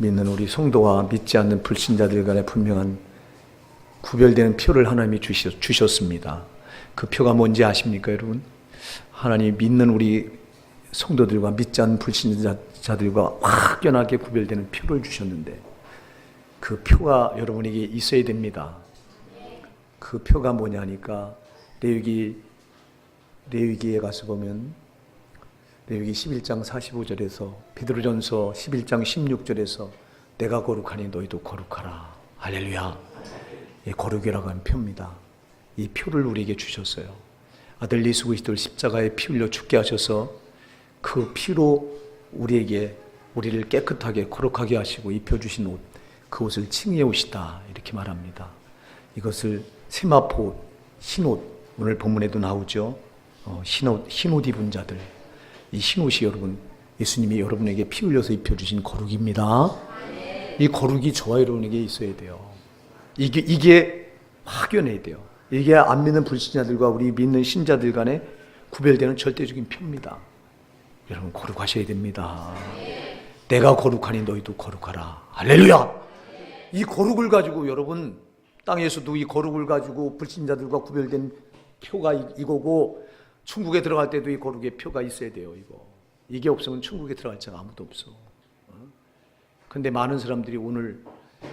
믿는 우리 성도와 믿지 않는 불신자들 간에 분명한 구별되는 표를 하나님이 주셨습니다. 그 표가 뭔지 아십니까, 여러분? 하나님이 믿는 우리 성도들과 믿지 않는 불신자들과 확연하게 구별되는 표를 주셨는데 그 표가 여러분에게 있어야 됩니다. 그 표가 뭐냐니까 레위기에 가서 보면 레위기 11장 45절에서 베드로전서 11장 16절에서 내가 거룩하니 너희도 거룩하라. 할렐루야. 이 거룩이라고 하는 표입니다. 이 표를 우리에게 주셨어요. 아들 예수 그리스도를 십자가에 피 흘려 죽게 하셔서 그 피로 우리를 깨끗하게 거룩하게 하시고 입혀주신 옷, 그 옷을 칭의의 옷이다 이렇게 말합니다. 이것을 세마포, 흰옷, 오늘 본문에도 나오죠. 흰옷 입은 자들, 이 흰옷이 여러분 예수님이 여러분에게 피 흘려서 입혀주신 거룩입니다. 이 거룩이 저와 여러분에게 있어야 돼요. 이게 확연해야 돼요. 이게 안 믿는 불신자들과 우리 믿는 신자들 간에 구별되는 절대적인 표입니다. 여러분 거룩하셔야 됩니다. 내가 거룩하니 너희도 거룩하라. 할렐루야. 이 거룩을 가지고 여러분 땅에서도 이 거룩을 가지고 불신자들과 구별된 표가 이거고 천국에 들어갈 때도 이 거룩의 표가 있어야 돼요. 이게 없으면 천국에 들어갈 자가 아무도 없어. 근데 많은 사람들이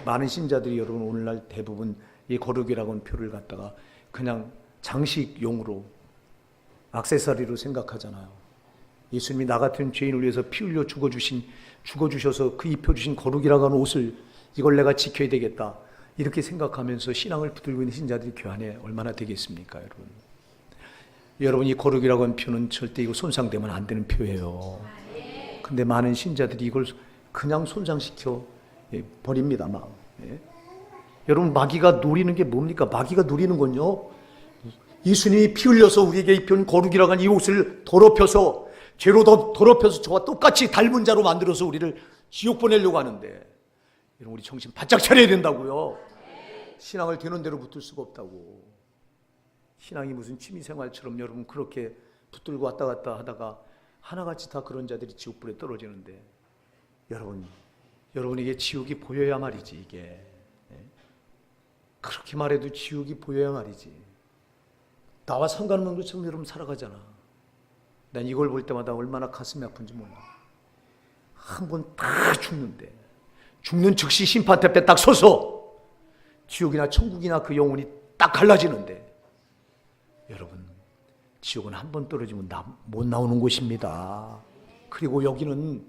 많은 신자들이 여러분 오늘날 대부분 이 거룩이라고 하는 표를 갖다가 그냥 장식용으로 액세서리로 생각하잖아요. 예수님이 나 같은 죄인을 위해서 피 흘려 죽어주셔서 그 입혀주신 거룩이라고 하는 옷을 이걸 내가 지켜야 되겠다 이렇게 생각하면서 신앙을 붙들고 있는 신자들이 교회 안에 얼마나 되겠습니까, 여러분? 여러분 이 거룩이라고 하는 표는 절대 이거 손상되면 안 되는 표예요. 근데 많은 신자들이 이걸 그냥 손상시켜 버립니다. 막. 여러분 마귀가 노리는 게 뭡니까? 마귀가 노리는 건요, 예수님이 피 흘려서 우리에게 입힌 거룩이라고 하는 이 옷을 더럽혀서 죄로 더럽혀서 저와 똑같이 닮은 자로 만들어서 우리를 지옥 보내려고 하는데 여러분 우리 정신 바짝 차려야 된다고요. 신앙을 되는 대로 붙들 수가 없다고. 신앙이 무슨 취미생활처럼 여러분 그렇게 붙들고 왔다 갔다 하다가 하나같이 다 그런 자들이 지옥불에 떨어지는데 여러분에게 지옥이 보여야 말이지. 이게 그렇게 말해도 지옥이 보여야 말이지. 나와 상관없는 것처럼 여러분 살아가잖아. 난 이걸 볼 때마다 얼마나 가슴이 아픈지 몰라. 한 번 다 죽는데 죽는 즉시 심판대 앞에 딱 서서 지옥이나 천국이나 그 영혼이 딱 갈라지는데 여러분 지옥은 한 번 떨어지면 못 나오는 곳입니다. 그리고 여기는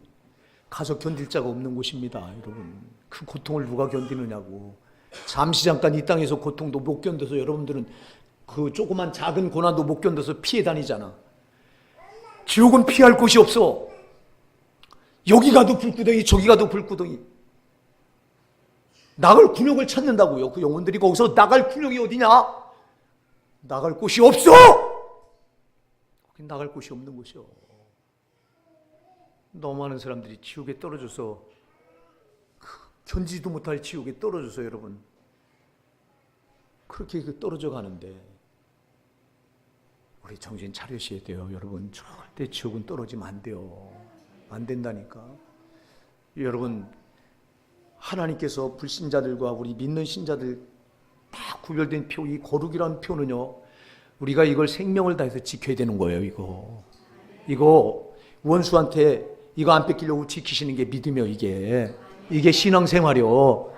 가서 견딜 자가 없는 곳입니다. 여러분 그 고통을 누가 견디느냐고. 잠시 잠깐 이 땅에서 고통도 못 견뎌서 여러분들은 그 조그만 작은 고난도 못 견뎌서 피해 다니잖아. 지옥은 피할 곳이 없어. 여기 가도 불구덩이 저기 가도 불구덩이. 나갈 군역을 찾는다고요. 그 영혼들이 거기서 나갈 군역이 어디냐? 나갈 곳이 없어. 거긴 나갈 곳이 없는 곳이요. 너무 많은 사람들이 지옥에 떨어져서 견디지도 못할 지옥에 떨어져서 여러분 그렇게 떨어져 가는데 우리 정신 차리셔야 돼요. 여러분 절대 지옥은 떨어지면 안 돼요. 안 된다니까. 여러분 하나님께서 불신자들과 우리 믿는 신자들 다 구별된 표, 이 거룩이라는 표는요 우리가 이걸 생명을 다해서 지켜야 되는 거예요. 이거 원수한테 이거 안 뺏기려고 지키시는 게 믿음이요. 이게 신앙생활이요.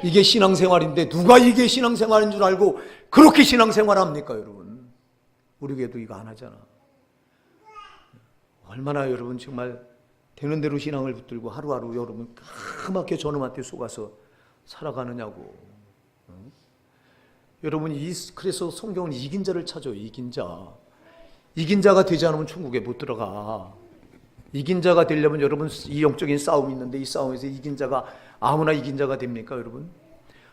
이게 신앙생활인데 누가 이게 신앙생활인 줄 알고 그렇게 신앙생활합니까, 여러분? 우리 교회도 이거 안 하잖아. 얼마나 여러분 정말 되는 대로 신앙을 붙들고 하루하루 여러분 까맣게 저놈한테 속아서 살아가느냐고. 여러분 그래서 성경은 이긴 자를 찾아요. 이긴 자가 되지 않으면 천국에 못 들어가. 이긴 자가 되려면 여러분 이 영적인 싸움이 있는데 이 싸움에서 이긴 자가 아무나 이긴 자가 됩니까, 여러분?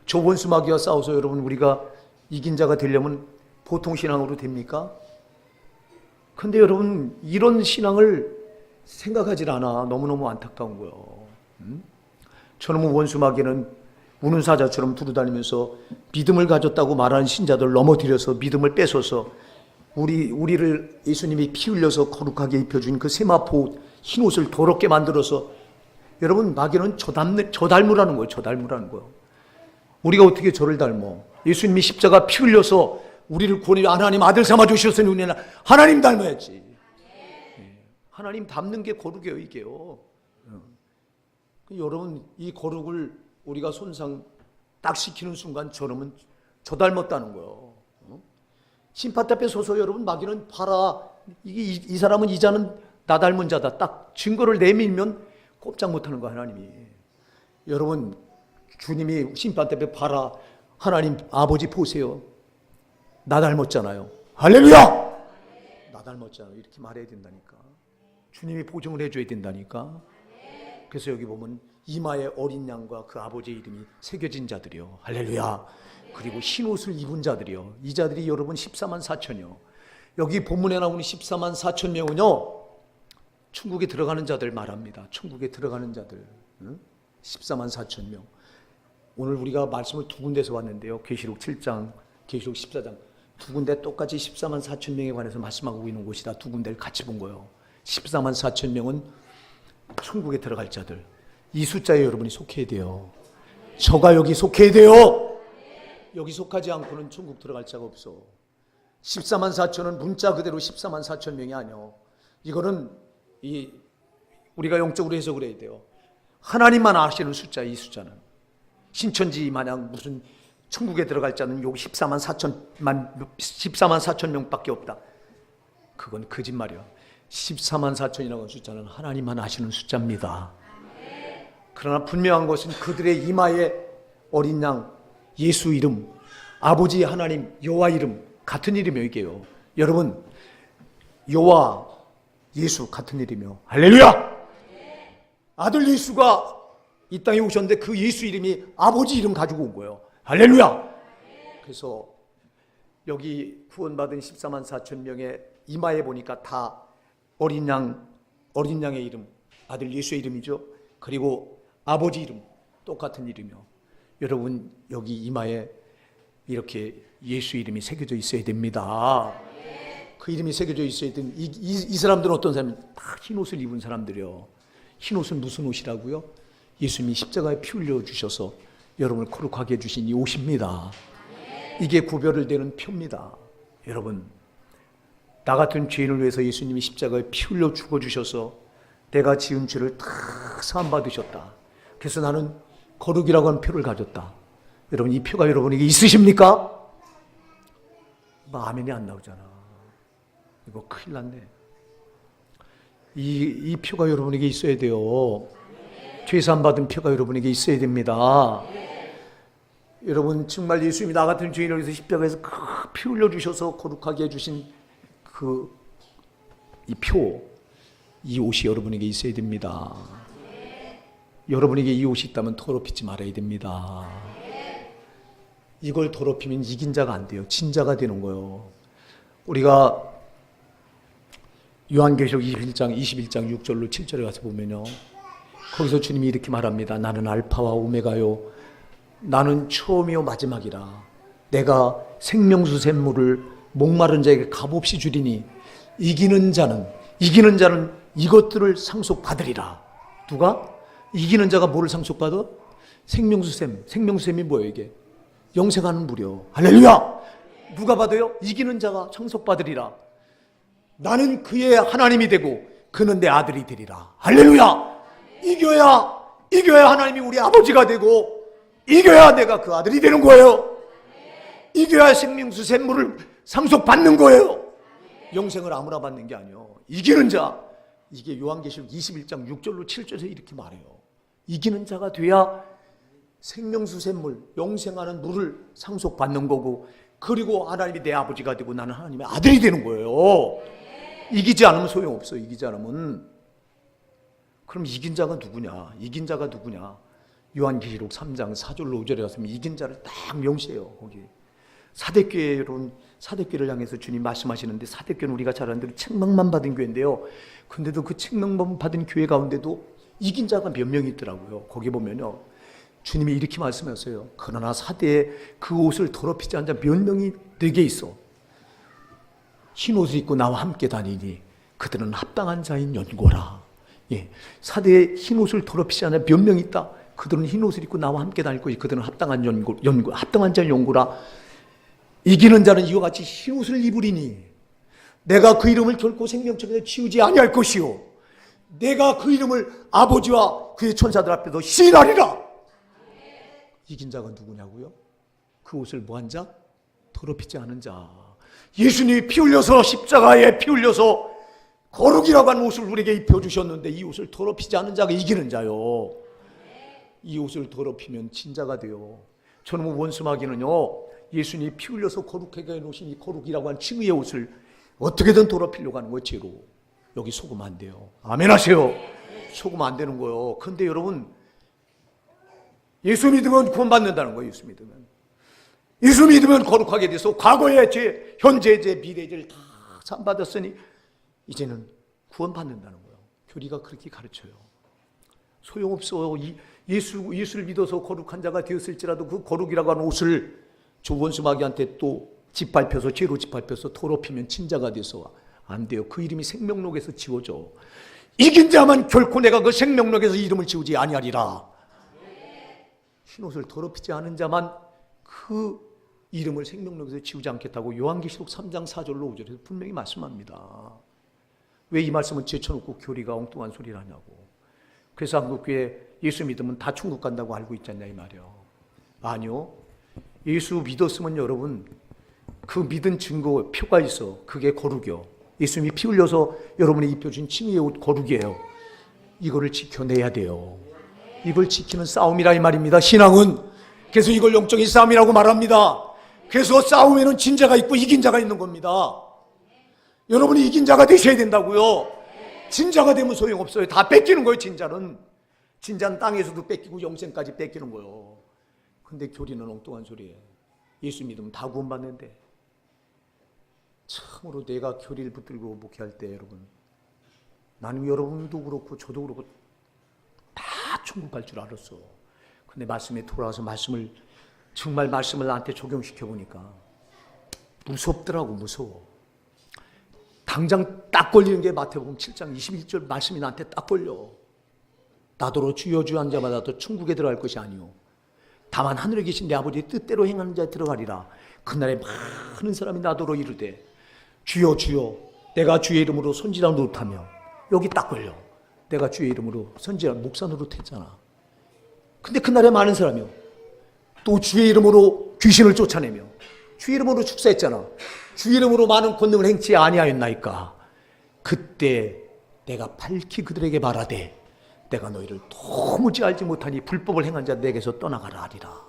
저 원수 마귀와 싸워서 여러분 우리가 이긴 자가 되려면 보통 신앙으로 됩니까? 근데 여러분 이런 신앙을 생각하질 않아. 너무너무 안타까운 거예요. 저놈의 원수 마귀는 우는 사자처럼 두루다니면서 믿음을 가졌다고 말하는 신자들 넘어뜨려서 믿음을 뺏어서 우리를 예수님이 피 흘려서 거룩하게 입혀준 그 세마포 흰옷을 더럽게 만들어서 여러분, 마귀는 저 닮으라는 거예요. 저 닮으라는 거예요. 우리가 어떻게 저를 닮어? 예수님이 십자가 피 흘려서 우리를 구원해 하나님 아들 삼아 주셨으니 우리는 하나님 닮아야지. 하나님 닮는 게 거룩이에요, 이게요. 여러분, 이 거룩을 우리가 손상 딱 시키는 순간 저러면 저 닮았다는 거예요. 심판 앞에 서서 여러분, 마귀는 봐라, 이 사람은 이 자는 나 닮은 자다. 딱 증거를 내밀면 꼼짝 못하는 거야, 하나님이. 여러분, 주님이 심판 앞에 봐라, 하나님 아버지 보세요, 나 닮았잖아요. 할렐루야! 나 닮았잖아요. 이렇게 말해야 된다니까. 주님이 보증을 해줘야 된다니까. 그래서 여기 보면 이마에 어린 양과 그 아버지의 이름이 새겨진 자들이요. 할렐루야. 그리고 흰 옷을 입은 자들이요. 이 자들이 여러분 14만 4천이요. 여기 본문에 나오는 14만 4천 명은요, 천국에 들어가는 자들 말합니다. 천국에 들어가는 자들. 14만 4천 명. 오늘 우리가 말씀을 두 군데서 봤는데요. 계시록 7장, 계시록 14장. 두 군데 똑같이 14만 4천 명에 관해서 말씀하고 있는 곳이다. 두 군데를 같이 본 거예요. 14만 4천 명은 천국에 들어갈 자들. 이 숫자에 여러분이 속해야 돼요. 저가 여기 속해야 돼요. 여기 속하지 않고는 천국 들어갈 자가 없어. 14만 4천은 문자 그대로 14만 4천 명이 아니요. 이거는 우리가 영적으로 해석을 해야 돼요. 하나님만 아시는 숫자, 이 숫자는. 신천지 마냥 무슨 천국에 들어갈 자는 요 14만 4천 명밖에 없다. 그건 거짓말이야. 14만 4천이라고 하는 숫자는 하나님만 아시는 숫자입니다. 그러나 분명한 것은 그들의 이마에 어린 양, 예수 이름, 아버지 하나님, 여호와 이름 같은 이름이에요, 이게요. 여러분, 여호와, 예수 같은 이름이요. 할렐루야! 아들 예수가 이 땅에 오셨는데 그 예수 이름이 아버지 이름 가지고 온 거예요. 할렐루야! 그래서 여기 구원받은 14만 4천 명의 이마에 보니까 다 어린 양의 이름, 아들 예수의 이름이죠. 그리고 아버지 이름, 똑같은 이름이요. 여러분, 여기 이마에 이렇게 예수 이름이 새겨져 있어야 됩니다. 그 이름이 새겨져 있어야 되는 이 사람들은 어떤 사람이에요? 다 흰 옷을 입은 사람들이요. 흰 옷은 무슨 옷이라고요? 예수님이 십자가에 피 흘려 주셔서 여러분을 거룩하게 해주신 이 옷입니다. 이게 구별을 되는 표입니다. 여러분, 나 같은 죄인을 위해서 예수님이 십자가에 피 흘려 죽어주셔서 내가 지은 죄를 다 사함받으셨다. 그래서 나는 거룩이라고 하는 표를 가졌다. 여러분, 이 표가 여러분에게 있으십니까? 아멘이 안 나오잖아. 이거 큰일 났네. 이 표가 여러분에게 있어야 돼요. 죄사함 받은 표가 여러분에게 있어야 됩니다. 여러분, 정말 예수님이 나 같은 죄인을 위해서 십자가에서 피 흘려주셔서 거룩하게 해주신 이 표, 이 옷이 여러분에게 있어야 됩니다. 여러분에게 이 옷이 있다면 더럽히지 말아야 됩니다. 이걸 더럽히면 이긴 자가 안 돼요. 진 자가 되는 거예요. 우리가 요한계시록 21장 6절로 7절에 가서 보면요, 거기서 주님이 이렇게 말합니다. 나는 알파와 오메가요, 나는 처음이요 마지막이라. 내가 생명수 샘물을 목마른 자에게 값없이 주리니 이기는 자는 이것들을 상속받으리라. 누가? 이기는 자가 뭐를 상속받아? 생명수샘이 뭐예요? 이게 영생하는 물이요. 할렐루야! 누가 받아요? 이기는 자가 상속받으리라. 나는 그의 하나님이 되고 그는 내 아들이 되리라. 할렐루야! 이겨야 하나님이 우리 아버지가 되고, 이겨야 내가 그 아들이 되는 거예요. 이겨야 생명수샘물을 상속받는 거예요. 영생을 아무나 받는 게 아니에요. 이기는 자, 이게 요한계시록 21장 6절로 7절에서 이렇게 말해요. 이기는 자가 돼야 생명수샘물, 영생하는 물을 상속받는 거고, 그리고 하나님이 내 아버지가 되고 나는 하나님의 아들이 되는 거예요. 이기지 않으면 소용없어. 이기지 않으면. 그럼 이긴 자가 누구냐? 이긴 자가 누구냐? 요한계시록 3장 4절로 5절에 갔으면 이긴 자를 딱 명시해요. 거기 사대교회를 향해서 주님 말씀하시는데, 사대교회는 우리가 잘 아는 대로 책망만 받은 교회인데요. 근데도 그 책망만 받은 교회 가운데도 이긴 자가 몇 명이 있더라고요. 거기 보면요, 주님이 이렇게 말씀하세요. 그러나 사대에 그 옷을 더럽히지 않은 자 몇 명이 내게 있어. 흰 옷을 입고 나와 함께 다니니 그들은 합당한 자인 연고라. 예, 사대에 흰 옷을 더럽히지 않아 몇 명 있다. 그들은 흰 옷을 입고 나와 함께 다닐 것이 그들은 합당한 자의 연구라. 이기는 자는 이와 같이 흰 옷을 입으리니 내가 그 이름을 결코 생명책에서 지우지 아니할 것이요 내가 그 이름을 아버지와 그의 천사들 앞에서 시인하리라. 이긴 자가 누구냐고요? 그 옷을 뭐한 자? 더럽히지 않은 자. 예수님이 피 흘려서 십자가에 피 흘려서 거룩이라고 하는 옷을 우리에게 입혀주셨는데 이 옷을 더럽히지 않은 자가 이기는 자요. 이 옷을 더럽히면 진자가 돼요. 저놈의 원수마귀는요, 예수님이 피 흘려서 거룩하게 해놓으신 이 거룩이라고 하는 칭의의 옷을 어떻게든 더럽히려고 하는 거예요. 죄로. 여기 속으면 안 돼요. 아멘 하세요. 속으면 안 되는 거예요. 근데 여러분, 예수 믿으면 구원받는다는 거예요. 예수 믿으면. 예수 믿으면 거룩하게 돼서 과거의 죄, 현재의 죄, 미래의 죄를 다 산받았으니 이제는 구원받는다는 거예요. 교리가 그렇게 가르쳐요. 소용없어. 예수를 믿어서 거룩한 자가 되었을지라도 그 거룩이라고 하는 옷을 저 원수마귀한테 또 짓밟혀서 죄로 짓밟혀서 더럽히면 진자가 돼서 안 돼요. 그 이름이 생명록에서 지워져. 이긴 자만 결코 내가 그 생명록에서 이름을 지우지 아니하리라. 흰옷을 더럽히지 않은 자만 그 이름을 생명록에서 지우지 않겠다고 요한계시록 3장 4절로 5절에서 분명히 말씀합니다. 왜 이 말씀은 제쳐놓고 교리가 엉뚱한 소리를 하냐고. 그래서 한국교회 예수 믿으면 다 천국 간다고 알고 있잖냐 이 말이요. 아니요. 예수 믿었으면 여러분 그 믿은 증거 표가 있어. 그게 거룩이요. 예수님이 피 흘려서 여러분이 입혀준 칭의의 옷 거룩이에요. 이거를 지켜내야 돼요. 이걸 지키는 싸움이라 이 말입니다. 신앙은. 그래서 이걸 영적인 싸움이라고 말합니다. 그래서 싸움에는 진자가 있고 이긴 자가 있는 겁니다. 여러분이 이긴 자가 되셔야 된다고요. 진자가 되면 소용없어요. 다 뺏기는 거예요. 진자는 땅에서도 뺏기고 영생까지 뺏기는 거예요. 근데 교리는 엉뚱한 소리예요. 예수 믿으면 다 구원받는데. 참으로 내가 교리를 붙들고 목회할 때 여러분, 나는 여러분도 그렇고 저도 그렇고 다 천국 갈 줄 알았어. 근데 말씀에 돌아와서 정말 말씀을 나한테 적용시켜 보니까 무섭더라고. 무서워. 당장 딱 걸리는 게 마태복음 7장 21절 말씀이 나한테 딱 걸려. 나더러 주여 주여 한 자마다도 천국에 들어갈 것이 아니오 다만 하늘에 계신 내 아버지의 뜻대로 행하는 자에 들어가리라. 그날에 많은 사람이 나더러 이르되 주여 주여 내가 주의 이름으로 선지자 노릇하며. 여기 딱 걸려. 내가 주의 이름으로 선지자 목사 노릇했잖아. 근데 그날에 많은 사람이요. 또 주의 이름으로 귀신을 쫓아내며 주의 이름으로 축사했잖아. 주의 이름으로 많은 권능을 행치 아니하였나이까. 그때 내가 밝히 그들에게 말하되 내가 너희를 도무지 알지 못하니 불법을 행한 자 내게서 떠나가라 하리라.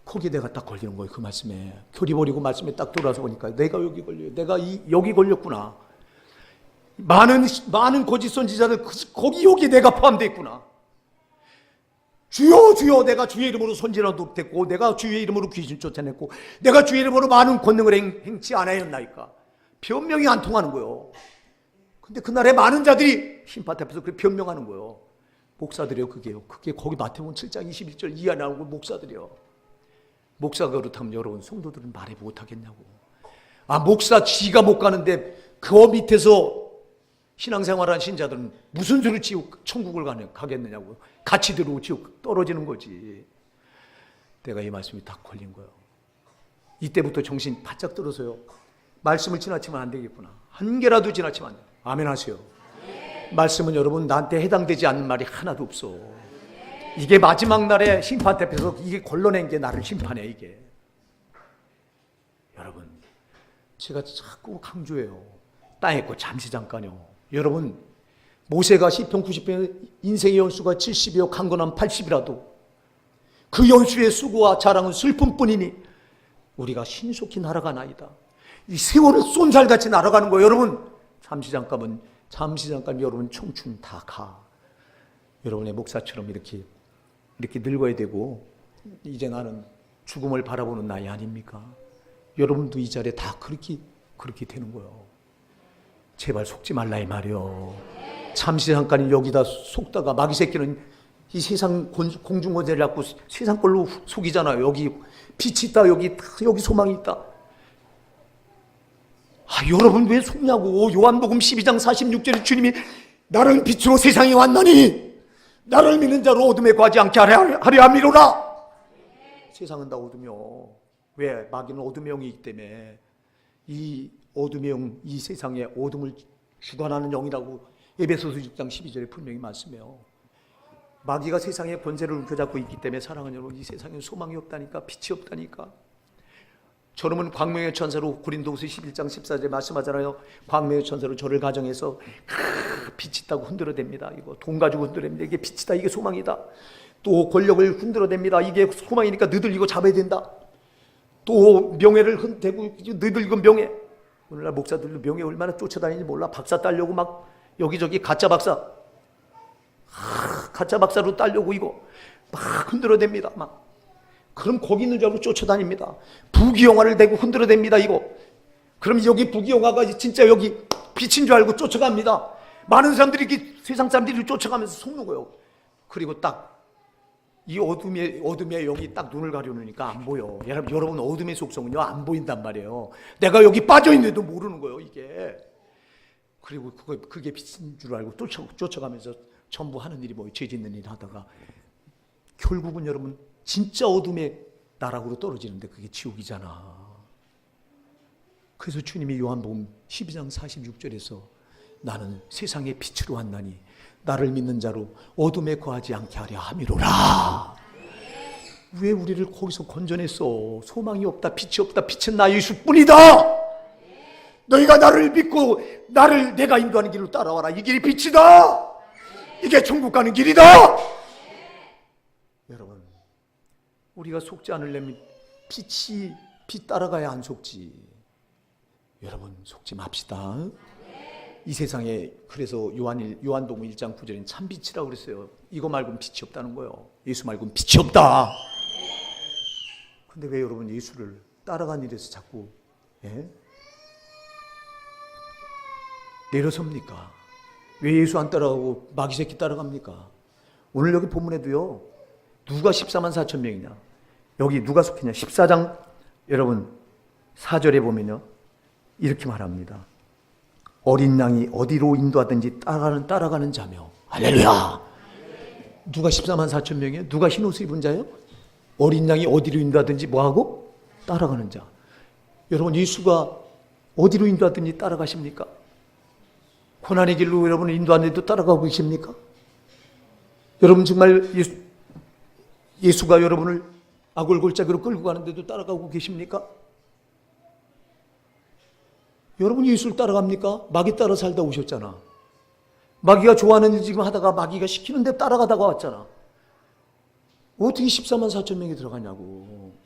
거기에 내가 딱 걸리는 거예요. 그 말씀에. 교리 버리고 말씀에 딱 돌아서 보니까 내가 여기 걸려요. 내가 여기 걸렸구나. 많은 거짓 선지자들 여기 내가 포함되어 있구나. 주여 주여 내가 주의 이름으로 선지라 노릇했고 내가 주의 이름으로 귀신 쫓아냈고 내가 주의 이름으로 많은 권능을 행치 않았나이까. 변명이 안 통하는 거예요. 근데 그날에 많은 자들이 흰밭 앞에서 그 변명하는 거예요. 목사들이요. 그게 거기 마태복음 7장 21절 이하 나오고 목사들이요. 목사가 그렇다면 여러분 성도들은 말해 못하겠냐고. 목사 지가 못 가는데 그 밑에서 신앙생활한 신자들은 무슨 수로 지옥 천국을 가겠느냐고요. 같이 들어오고 지옥 떨어지는 거지. 내가 이 말씀이 딱 걸린 거예요. 이때부터 정신 바짝 들어서요. 말씀을 지나치면 안 되겠구나. 한 개라도 지나치면 안 돼. 아멘 하세요. 말씀은 여러분 나한테 해당되지 않는 말이 하나도 없어. 이게 마지막 날에 심판 앞에서 이게 걸러낸 게 나를 심판해. 이게 여러분 제가 자꾸 강조해요. 땅에 있고 잠시 잠깐요. 여러분 모세가 시편 90편 인생의 연수가 70이요 강건한 80이라도 그 연수의 수고와 자랑은 슬픔뿐이니 우리가 신속히 날아가나이다. 이 세월을 쏜살같이 날아가는 거예요. 여러분 잠시 잠깐 여러분 청춘 다 가. 여러분의 목사처럼 이렇게 늙어야 되고 이제 나는 죽음을 바라보는 나이 아닙니까? 여러분도 이 자리에 다 그렇게 되는 거예요. 제발 속지 말라 이 말이요. 잠시 잠깐 여기다 속다가 마귀 새끼는 이 세상 공중권세를 잡고 세상 걸로 속이잖아요. 여기 빛이 있다. 여기 소망이 있다. 여러분 왜 속냐고. 요한복음 12장 46절에 주님이 나를 빛으로 세상에 왔나니 나를 믿는 자로 어둠에 거하지 않게 하려 함이로라. 세상은 다 어둠이요. 왜? 마귀는 어둠의 영이기 때문에 이 어둠의 영, 이 세상에 어둠을 주관하는 영이라고 에베소서 6장 12절에 분명히 말씀해요. 마귀가 세상의 권세를 움켜잡고 있기 때문에 사랑하는 여러분, 이 세상에 소망이 없다니까, 빛이 없다니까. 저놈은 광명의 천사로 고린도후서 11장 14절에 말씀하잖아요. 광명의 천사로 저를 가정해서 빛이 있다고 흔들어댑니다. 이거 돈 가지고 흔들어댑니다. 이게 빛이다, 이게 소망이다. 또 권력을 흔들어댑니다. 이게 소망이니까 너희들 이거 잡아야 된다. 또 명예를 대고 너희들 이거 명예. 오늘날 목사들도 명예 얼마나 쫓아다니는지 몰라. 박사 따려고 막 여기저기 가짜 박사로 따려고 이거 막 흔들어댑니다. 막 그럼 거기 있는 줄 알고 쫓아다닙니다. 부귀영화를 대고 흔들어댑니다. 이거 그럼 여기 부귀영화가 진짜 여기 빛인 줄 알고 쫓아갑니다. 많은 사람들이 세상 사람들이 쫓아가면서 속는 거예요. 그리고 딱 이 어둠의 영이 딱 눈을 가려놓으니까 안 보여. 여러분 어둠의 속성은요 안 보인단 말이에요. 내가 여기 빠져 있는데도 모르는 거예요 이게. 그리고 그게 빛인 줄 알고 쫓아가면서 전부 하는 일이 뭐예요? 죄 짓는 일 하다가 결국은 여러분 진짜 어둠의 나락으로 떨어지는데 그게 지옥이잖아. 그래서 주님이 요한복음 12장 46절에서 나는 세상의 빛으로 왔나니 나를 믿는 자로 어둠에 거하지 않게 하려 함이로라. 왜 우리를 거기서 건져냈어? 소망이 없다, 빛이 없다. 빛은 나 예수뿐이다. 너희가 나를 믿고 나를 내가 인도하는 길로 따라와라. 이 길이 빛이다. 이게 천국 가는 길이다. 여러분, 우리가 속지 않으려면 빛 따라가야 안 속지. 여러분 속지 맙시다. 이 세상에 그래서 요한복음 1장 9절엔 참빛이라고 그랬어요. 이거 말고는 빛이 없다는 거예요. 예수 말고는 빛이 없다. 근데 왜 여러분 예수를 따라간 일에서 자꾸 내려섭니까? 왜 예수 안 따라가고 마귀 새끼 따라갑니까? 오늘 여기 본문에도요 누가 14만 4천 명이냐, 여기 누가 속했냐, 14장 여러분 4절에 보면요 이렇게 말합니다. 어린 양이 어디로 인도하든지 따라가는 자며. 할렐루야. 누가 14만 4천 명이에요? 누가 흰옷을 입은 자예요? 어린 양이 어디로 인도하든지 뭐하고? 따라가는 자. 여러분 예수가 어디로 인도하든지 따라가십니까? 고난의 길로 여러분을 인도하는데도 따라가고 계십니까? 여러분 정말 예수가 여러분을 아골골짜기로 끌고 가는데도 따라가고 계십니까? 여러분 예수를 따라갑니까? 마귀 따라 살다 오셨잖아. 마귀가 좋아하는 일 지금 하다가 마귀가 시키는 데 따라가다가 왔잖아. 어떻게 14만 4천 명이 들어가냐고.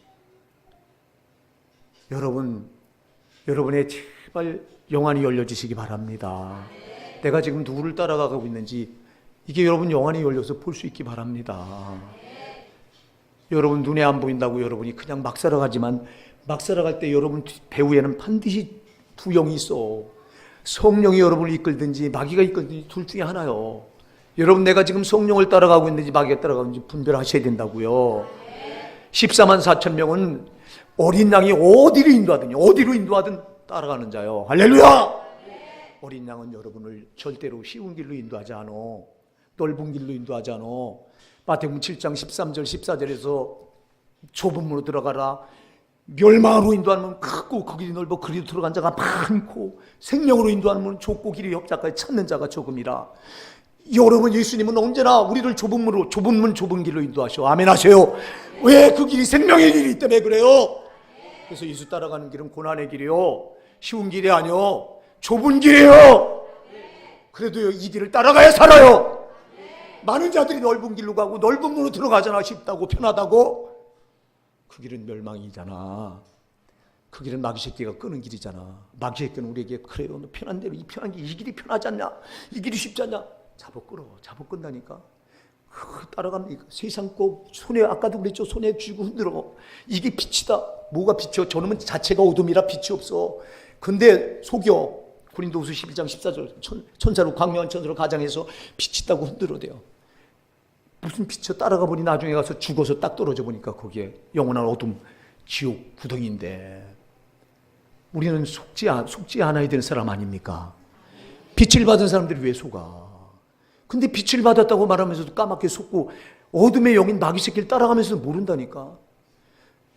여러분의 제발 영안이 열려지시기 바랍니다. 내가 지금 누구를 따라가고 있는지 이게 여러분 영안이 열려서 볼 수 있기 바랍니다. 여러분 눈에 안 보인다고 여러분이 그냥 막 살아가지만 막 살아갈 때 여러분 배후에는 반드시 두 영이 있어. 성령이 여러분을 이끌든지 마귀가 이끌든지 둘 중에 하나요. 여러분 내가 지금 성령을 따라가고 있는지 마귀가 따라가고 있는지 분별하셔야 된다고요. 14만 4천 명은 어린 양이 어디로 인도하든 따라가는 자요. 할렐루야. 어린 양은 여러분을 절대로 쉬운 길로 인도하지 않아. 넓은 길로 인도하지 않아. 마태복음 7장 13절 14절에서 좁은 문으로 들어가라. 멸망으로 인도하는 크고 그 길이 넓어 그리로 들어간 자가 많고 생명으로 인도하는 문은 좁고 길이 협착까지 찾는 자가 조금이라. 여러분 예수님은 언제나 우리를 좁은 문 좁은 길로 인도하셔. 아멘 하세요. 왜? 그 길이 생명의 길이기 때문에 그래요. 그래서 예수 따라가는 길은 고난의 길이요, 쉬운 길이 아니요, 좁은 길이에요. 그래도 이 길을 따라가야 살아요. 많은 자들이 넓은 길로 가고 넓은 문으로 들어가잖아. 쉽다고 편하다고. 그 길은 멸망이잖아. 그 길은 마귀 새끼가 끄는 길이잖아. 마귀 새끼는 우리에게 그래요, 너 편한 대로 이 편한 길, 이 길이 편하지 않냐, 이 길이 쉽지 않냐, 잡아 끈다니까. 따라갑니까? 세상 거 손에, 아까도 그랬죠, 손에 쥐고 흔들어. 이게 빛이다. 뭐가 빛이요? 저놈은 자체가 어둠이라 빛이 없어. 근데 속여. 고린도후서 11장 14절 천사로 광명한 천사로 가장해서 빛이 있다고 흔들어대요. 무슨 빛이요? 따라가 보니 나중에 가서 죽어서 딱 떨어져 보니까 거기에 영원한 어둠, 지옥 구덩이인데. 우리는 속지 않아야 되는 사람 아닙니까? 빛을 받은 사람들이 왜 속아? 근데 빛을 받았다고 말하면서도 까맣게 속고 어둠의 영인 마귀 새끼를 따라가면서도 모른다니까.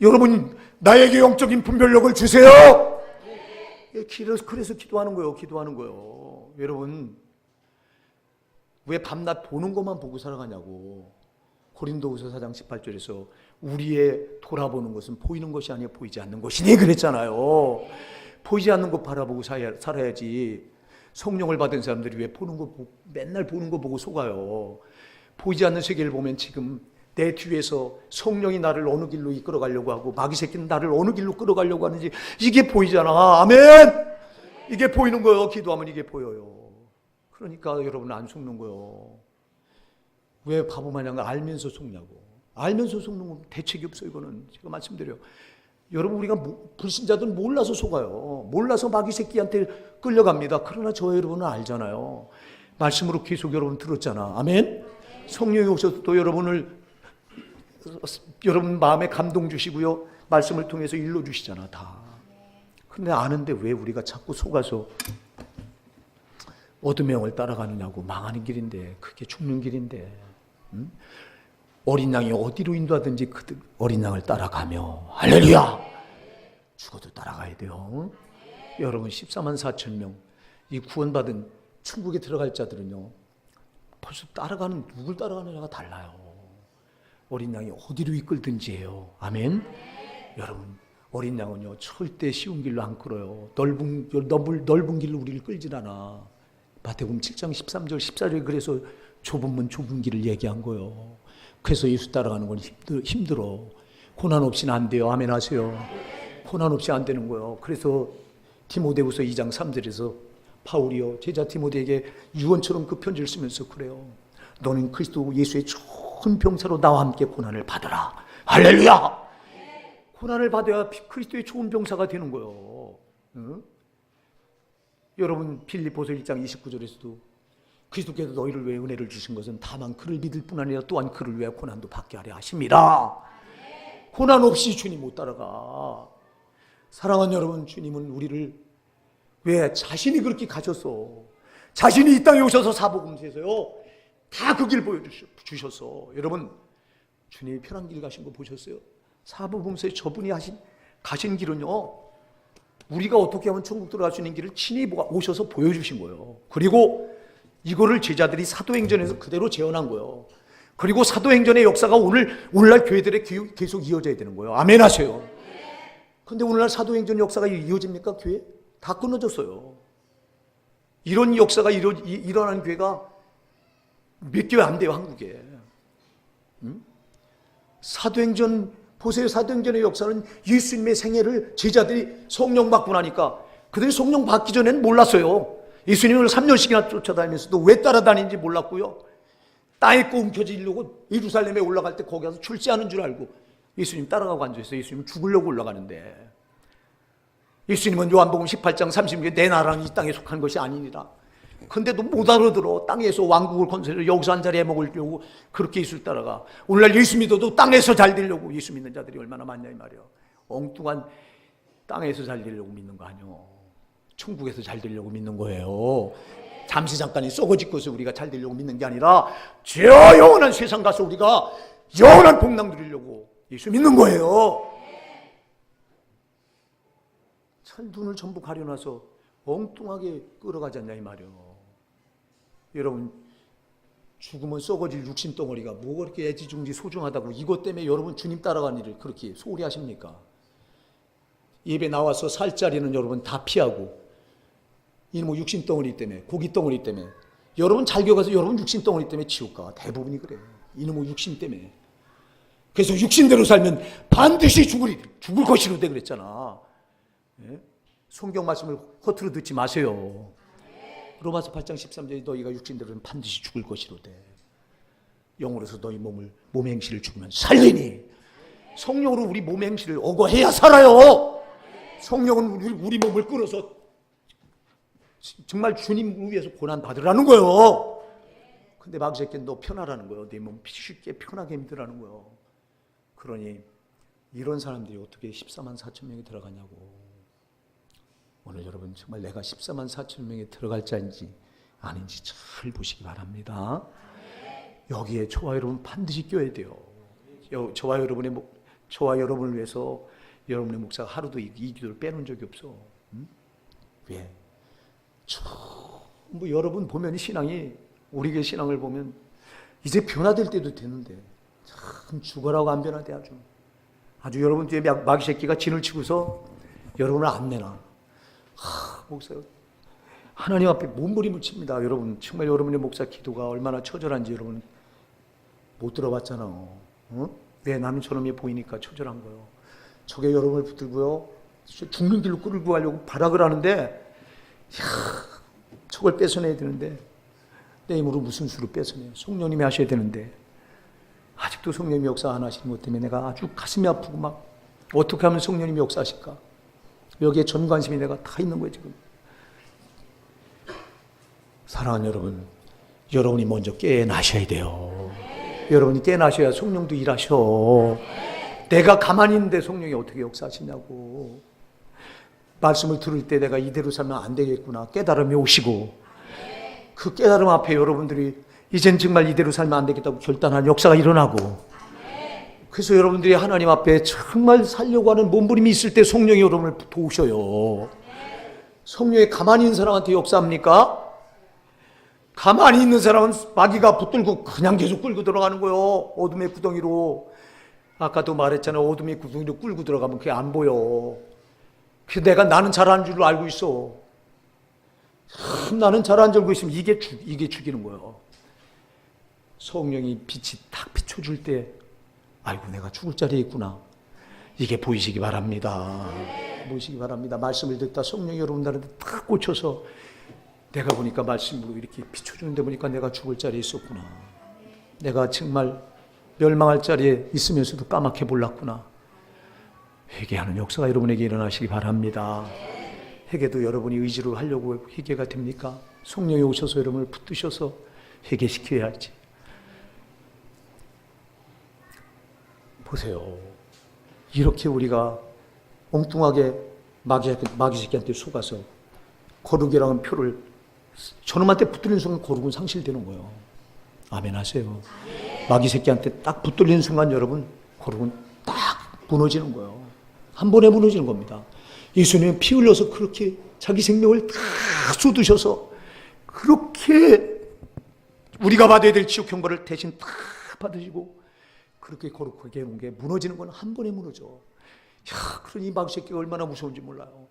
여러분, 나에게 영적인 분별력을 주세요. 그래서 기도하는 거예요. 여러분, 왜 밤낮 보는 것만 보고 살아가냐고. 고린도후서 4장 18절에서 우리의 돌아보는 것은 보이는 것이 아니라 보이지 않는 것이니 그랬잖아요. 보이지 않는 것 바라보고 살아야지. 성령을 받은 사람들이 왜 맨날 보는 거 보고 속아요. 보이지 않는 세계를 보면 지금 내 뒤에서 성령이 나를 어느 길로 이끌어 가려고 하고 마귀 새끼는 나를 어느 길로 끌어가려고 하는지 이게 보이잖아. 아멘. 이게 보이는 거예요. 기도하면 이게 보여요. 그러니까 여러분 안 속는 거예요. 왜 바보 마냥 알면서 속냐고. 알면서 속는 건 대책이 없어요. 이거는 제가 말씀드려요. 여러분, 우리가 불신자들은 몰라서 속아요. 몰라서 마귀 새끼한테 끌려갑니다. 그러나 저 여러분은 알잖아요. 말씀으로 계속 여러분 들었잖아. 아멘. 성령이 오셔서 또 여러분 마음에 감동 주시고요, 말씀을 통해서 일러 주시잖아. 다. 근데 아는데 왜 우리가 자꾸 속아서 어둠의 영을 따라가느냐고. 망하는 길인데, 그게 죽는 길인데. 어린 양이 어디로 인도하든지 그 어린 양을 따라가며, 할렐루야! 죽어도 따라가야 돼요. 여러분, 14만 4천 명, 이 구원받은 천국에 들어갈 자들은요, 벌써 누굴 따라가느냐가 달라요. 어린 양이 어디로 이끌든지 해요. 아멘? 여러분, 어린 양은요, 절대 쉬운 길로 안 끌어요. 넓은 길로 우리를 끌질 않아. 마태복음 7장 13절 14절에 그래서 좁은 문 좁은 길을 얘기한 거예요. 그래서 예수 따라가는 건 힘들어. 고난 없이는 안 돼요. 아멘 하세요. 고난 없이 안 되는 거예요. 그래서 디모데후서 2장 3절에서 바울이요, 제자 디모데에게 유언처럼 그 편지를 쓰면서 그래요. 너는 그리스도 예수의 좋은 병사로 나와 함께 고난을 받으라. 할렐루야. 고난을 받아야 그리스도의 좋은 병사가 되는 거예요. 응? 여러분, 빌립보서 1장 29절에서도 그리스도께서 너희를 위해 은혜를 주신 것은 다만 그를 믿을 뿐 아니라 또한 그를 위해 고난도 받게 하려 하십니다. 고난 없이 주님 못 따라가. 사랑하는 여러분, 주님은 우리를 왜 자신이 그렇게 가셨어. 자신이 이 땅에 오셔서 사복음서에서요, 다 그 길 보여주셨어. 여러분, 주님이 편한 길 가신 거 보셨어요? 사복음서에 저분이 가신 길은요, 우리가 어떻게 하면 천국 들어갈 수 있는 길을 친히 오셔서 보여주신 거예요. 그리고 이거를 제자들이 사도행전에서 그대로 재현한 거예요. 그리고 사도행전의 역사가 오늘날 교회들에 계속 이어져야 되는 거예요. 아멘 하세요. 근데 오늘날 사도행전 역사가 이어집니까? 교회? 다 끊어졌어요. 이런 역사가 일어나는 교회가 몇 교회 안 돼요, 한국에. 사도행전 보세요. 사도행전의 역사는 예수님의 생애를 제자들이 성령 받고 나니까, 그들이 성령 받기 전에는 몰랐어요. 예수님을 3년씩이나 쫓아다니면서도 왜 따라다니는지 몰랐고요. 땅에 움켜쥐려고 예루살렘에 올라갈 때 거기 가서 출세하는 줄 알고 예수님 따라가고 앉아있어요. 예수님 죽으려고 올라가는데, 예수님은 요한복음 18장 30절에 내 나라는 이 땅에 속한 것이 아니니라. 근데도 못 알아들어. 땅에서 왕국을 건설해서 여기서 한 자리 해먹으려고 그렇게 예수를 따라가. 오늘날 예수 믿어도 땅에서 잘 되려고, 예수 믿는 자들이 얼마나 많냐 이 말이야. 엉뚱한 땅에서 잘 되려고 믿는 거 아니요. 천국에서 잘 되려고 믿는 거예요. 잠시 잠깐이 썩어질 것을 우리가 잘 되려고 믿는 게 아니라 저 영원한 세상 가서 우리가 영원한 복락 누리려고 예수 믿는 거예요. 참 눈을 전부 가려놔서 엉뚱하게 끌어가지 않냐 이 말이요. 여러분, 죽으면 썩어질 육신덩어리가 뭐가 그렇게 애지중지 소중하다고 이것 때문에 여러분 주님 따라가는 일을 그렇게 소홀히 하십니까? 예배 나와서 살 자리는 여러분 다 피하고, 이놈의 육신덩어리 때문에, 고기덩어리 때문에, 여러분 잘 기억하세요. 여러분 육신덩어리 때문에 지옥가 대부분이 그래요. 이놈의 육신 때문에. 그래서 육신대로 살면 반드시 죽을 것이로 돼 그랬잖아. 예? 성경 말씀을 허투루 듣지 마세요. 로마서 8장 13절에 너희가 육신대로는 반드시 죽을 것이로 돼. 영으로서 너희 몸의 행실을 죽으면 살리니. 성령으로 우리 몸의 행실을 억어해야 살아요. 성령은 우리 몸을 끌어서 정말 주님 위해서 고난 받으라는 거예요. 근데 마귀 새끼는 너 편하라는 거예요. 네 몸 쉽게 편하게 믿으라는 거예요. 그러니 이런 사람들이 어떻게 14만 4천 명이 들어가냐고. 오늘 여러분, 정말 내가 14만 4천 명에 들어갈 자인지 아닌지 잘 보시기 바랍니다. 여기에 저와 여러분 반드시 껴야 돼요. 저와 여러분을 위해서 여러분의 목사가 하루도 이 기도를 빼놓은 적이 없어. 응? 왜? 뭐 여러분 보면 신앙이, 우리 교회 신앙을 보면 이제 변화될 때도 됐는데 참 죽어라고 안 변화돼. 아주 여러분 뒤에 마귀 새끼가 진을 치고서 여러분을 안 내놔. 목사 하나님 앞에 몸부림을 칩니다. 여러분 정말 여러분의 목사 기도가 얼마나 처절한지 여러분 못 들어봤잖아. 어? 왜? 나는 저놈이 보이니까 처절한 거예요. 저게 여러분을 붙들고요, 죽는 길로 끌고 가려고 발악을 하는데, 저걸 뺏어내야 되는데 내 힘으로 무슨 수로 뺏어내요? 성령님이 하셔야 되는데 아직도 성령님이 역사 안 하시는 것 때문에 내가 아주 가슴이 아프고, 막 어떻게 하면 성령님이 역사하실까? 여기에 전 관심이 내가 다 있는 거예요 지금. 사랑하는 여러분, 여러분이 먼저 깨어나셔야 돼요. 여러분이 깨어나셔야 성령도 일하셔. 내가 가만히 있는데 성령이 어떻게 역사하시냐고. 말씀을 들을 때 내가 이대로 살면 안 되겠구나, 깨달음이 오시고, 그 깨달음 앞에 여러분들이 이젠 정말 이대로 살면 안 되겠다고 결단한 역사가 일어나고, 그래서 여러분들이 하나님 앞에 정말 살려고 하는 몸부림이 있을 때 성령이 여러분을 도우셔요. 성령이 가만히 있는 사람한테 역사합니까? 가만히 있는 사람은 마귀가 붙들고 그냥 계속 끌고 들어가는 거예요. 어둠의 구덩이로. 아까도 말했잖아요. 어둠의 구덩이로 끌고 들어가면 그게 안 보여. 그래서 나는 잘하는 줄 알고 있어. 나는 잘하는 줄 알고 있으면 이게 죽이는 거예요. 성령이 빛이 딱 비춰줄 때, 아이고 내가 죽을 자리에 있구나, 이게 보이시기 바랍니다. 보이시기 바랍니다. 말씀을 듣다 성령이 여러분들한테 딱 꽂혀서 내가 보니까 말씀으로 이렇게 비춰주는데 보니까 내가 죽을 자리에 있었구나, 내가 정말 멸망할 자리에 있으면서도 까맣게 몰랐구나. 회개하는 역사가 여러분에게 일어나시기 바랍니다. 회개도 여러분이 의지로 하려고 회개가 됩니까? 성령이 오셔서 여러분을 붙드셔서 회개시켜야지. 보세요. 이렇게 우리가 엉뚱하게 마귀 새끼한테 속아서 거룩이라는 표를 저놈한테 붙들리는 순간 거룩은 상실되는 거예요. 아멘 하세요. 마귀 새끼한테 딱 붙들리는 순간 여러분 거룩은 딱 무너지는 거예요. 한 번에 무너지는 겁니다. 예수님은 피 흘려서 그렇게 자기 생명을 다 쏟으셔서 그렇게 우리가 받아야 될 지옥 형벌을 대신 다 받으시고 그렇게 거룩하게 해놓은 게 무너지는 건 한 번에 무너져. 그러니 이 마귀 새끼가 얼마나 무서운지 몰라요.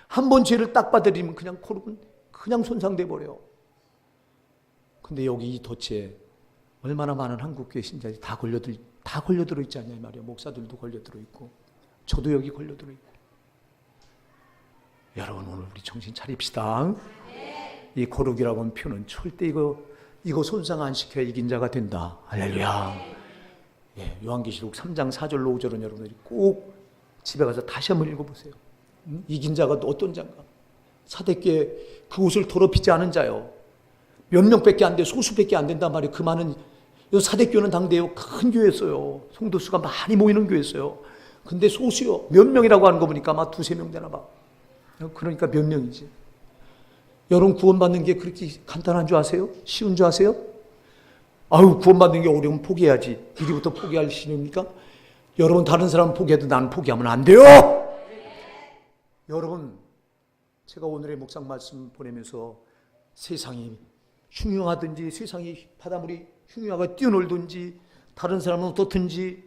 한 번 죄를 딱 받아들이면 그냥 거룩은 그냥 손상돼 버려요. 근데 여기 이 덫에 얼마나 많은 한국교회 신자들이 다 걸려들어 있지 않냐 이 말이에요. 목사들도 걸려들어 있고 저도 여기 걸려들어 있고. 여러분 오늘 우리 정신 차립시다. 이 거룩이라고 하는 표는 절대 이거 손상 안 시켜야 이긴 자가 된다. 할렐루야. 예, 요한계시록 3장 4절로 5절은 여러분들이 꼭 집에 가서 다시 한번 읽어보세요. 이긴 자가 어떤 자인가? 사대교회 그곳을 더럽히지 않은 자요. 몇 명밖에 안 돼, 소수밖에 안 된단 말이에요. 그 많은 사대교회는 당대요 큰 교회였어요. 성도 수가 많이 모이는 교회였어요. 근데 소수요. 몇 명이라고 하는 거 보니까 아마 2-3명 되나 봐. 그러니까 몇 명이지. 여러분 구원받는 게 그렇게 간단한 줄 아세요? 쉬운 줄 아세요? 아유 구원받는 게 어려우면 포기해야지. 이리부터 포기할 신입니까? 여러분 다른 사람은 포기해도 나는 포기하면 안 돼요. 여러분 제가 오늘의 묵상 말씀 보내면서 세상이 흉흉하든지 세상이 바닷물이 흉흉하게 뛰어놀든지 다른 사람은 어떻든지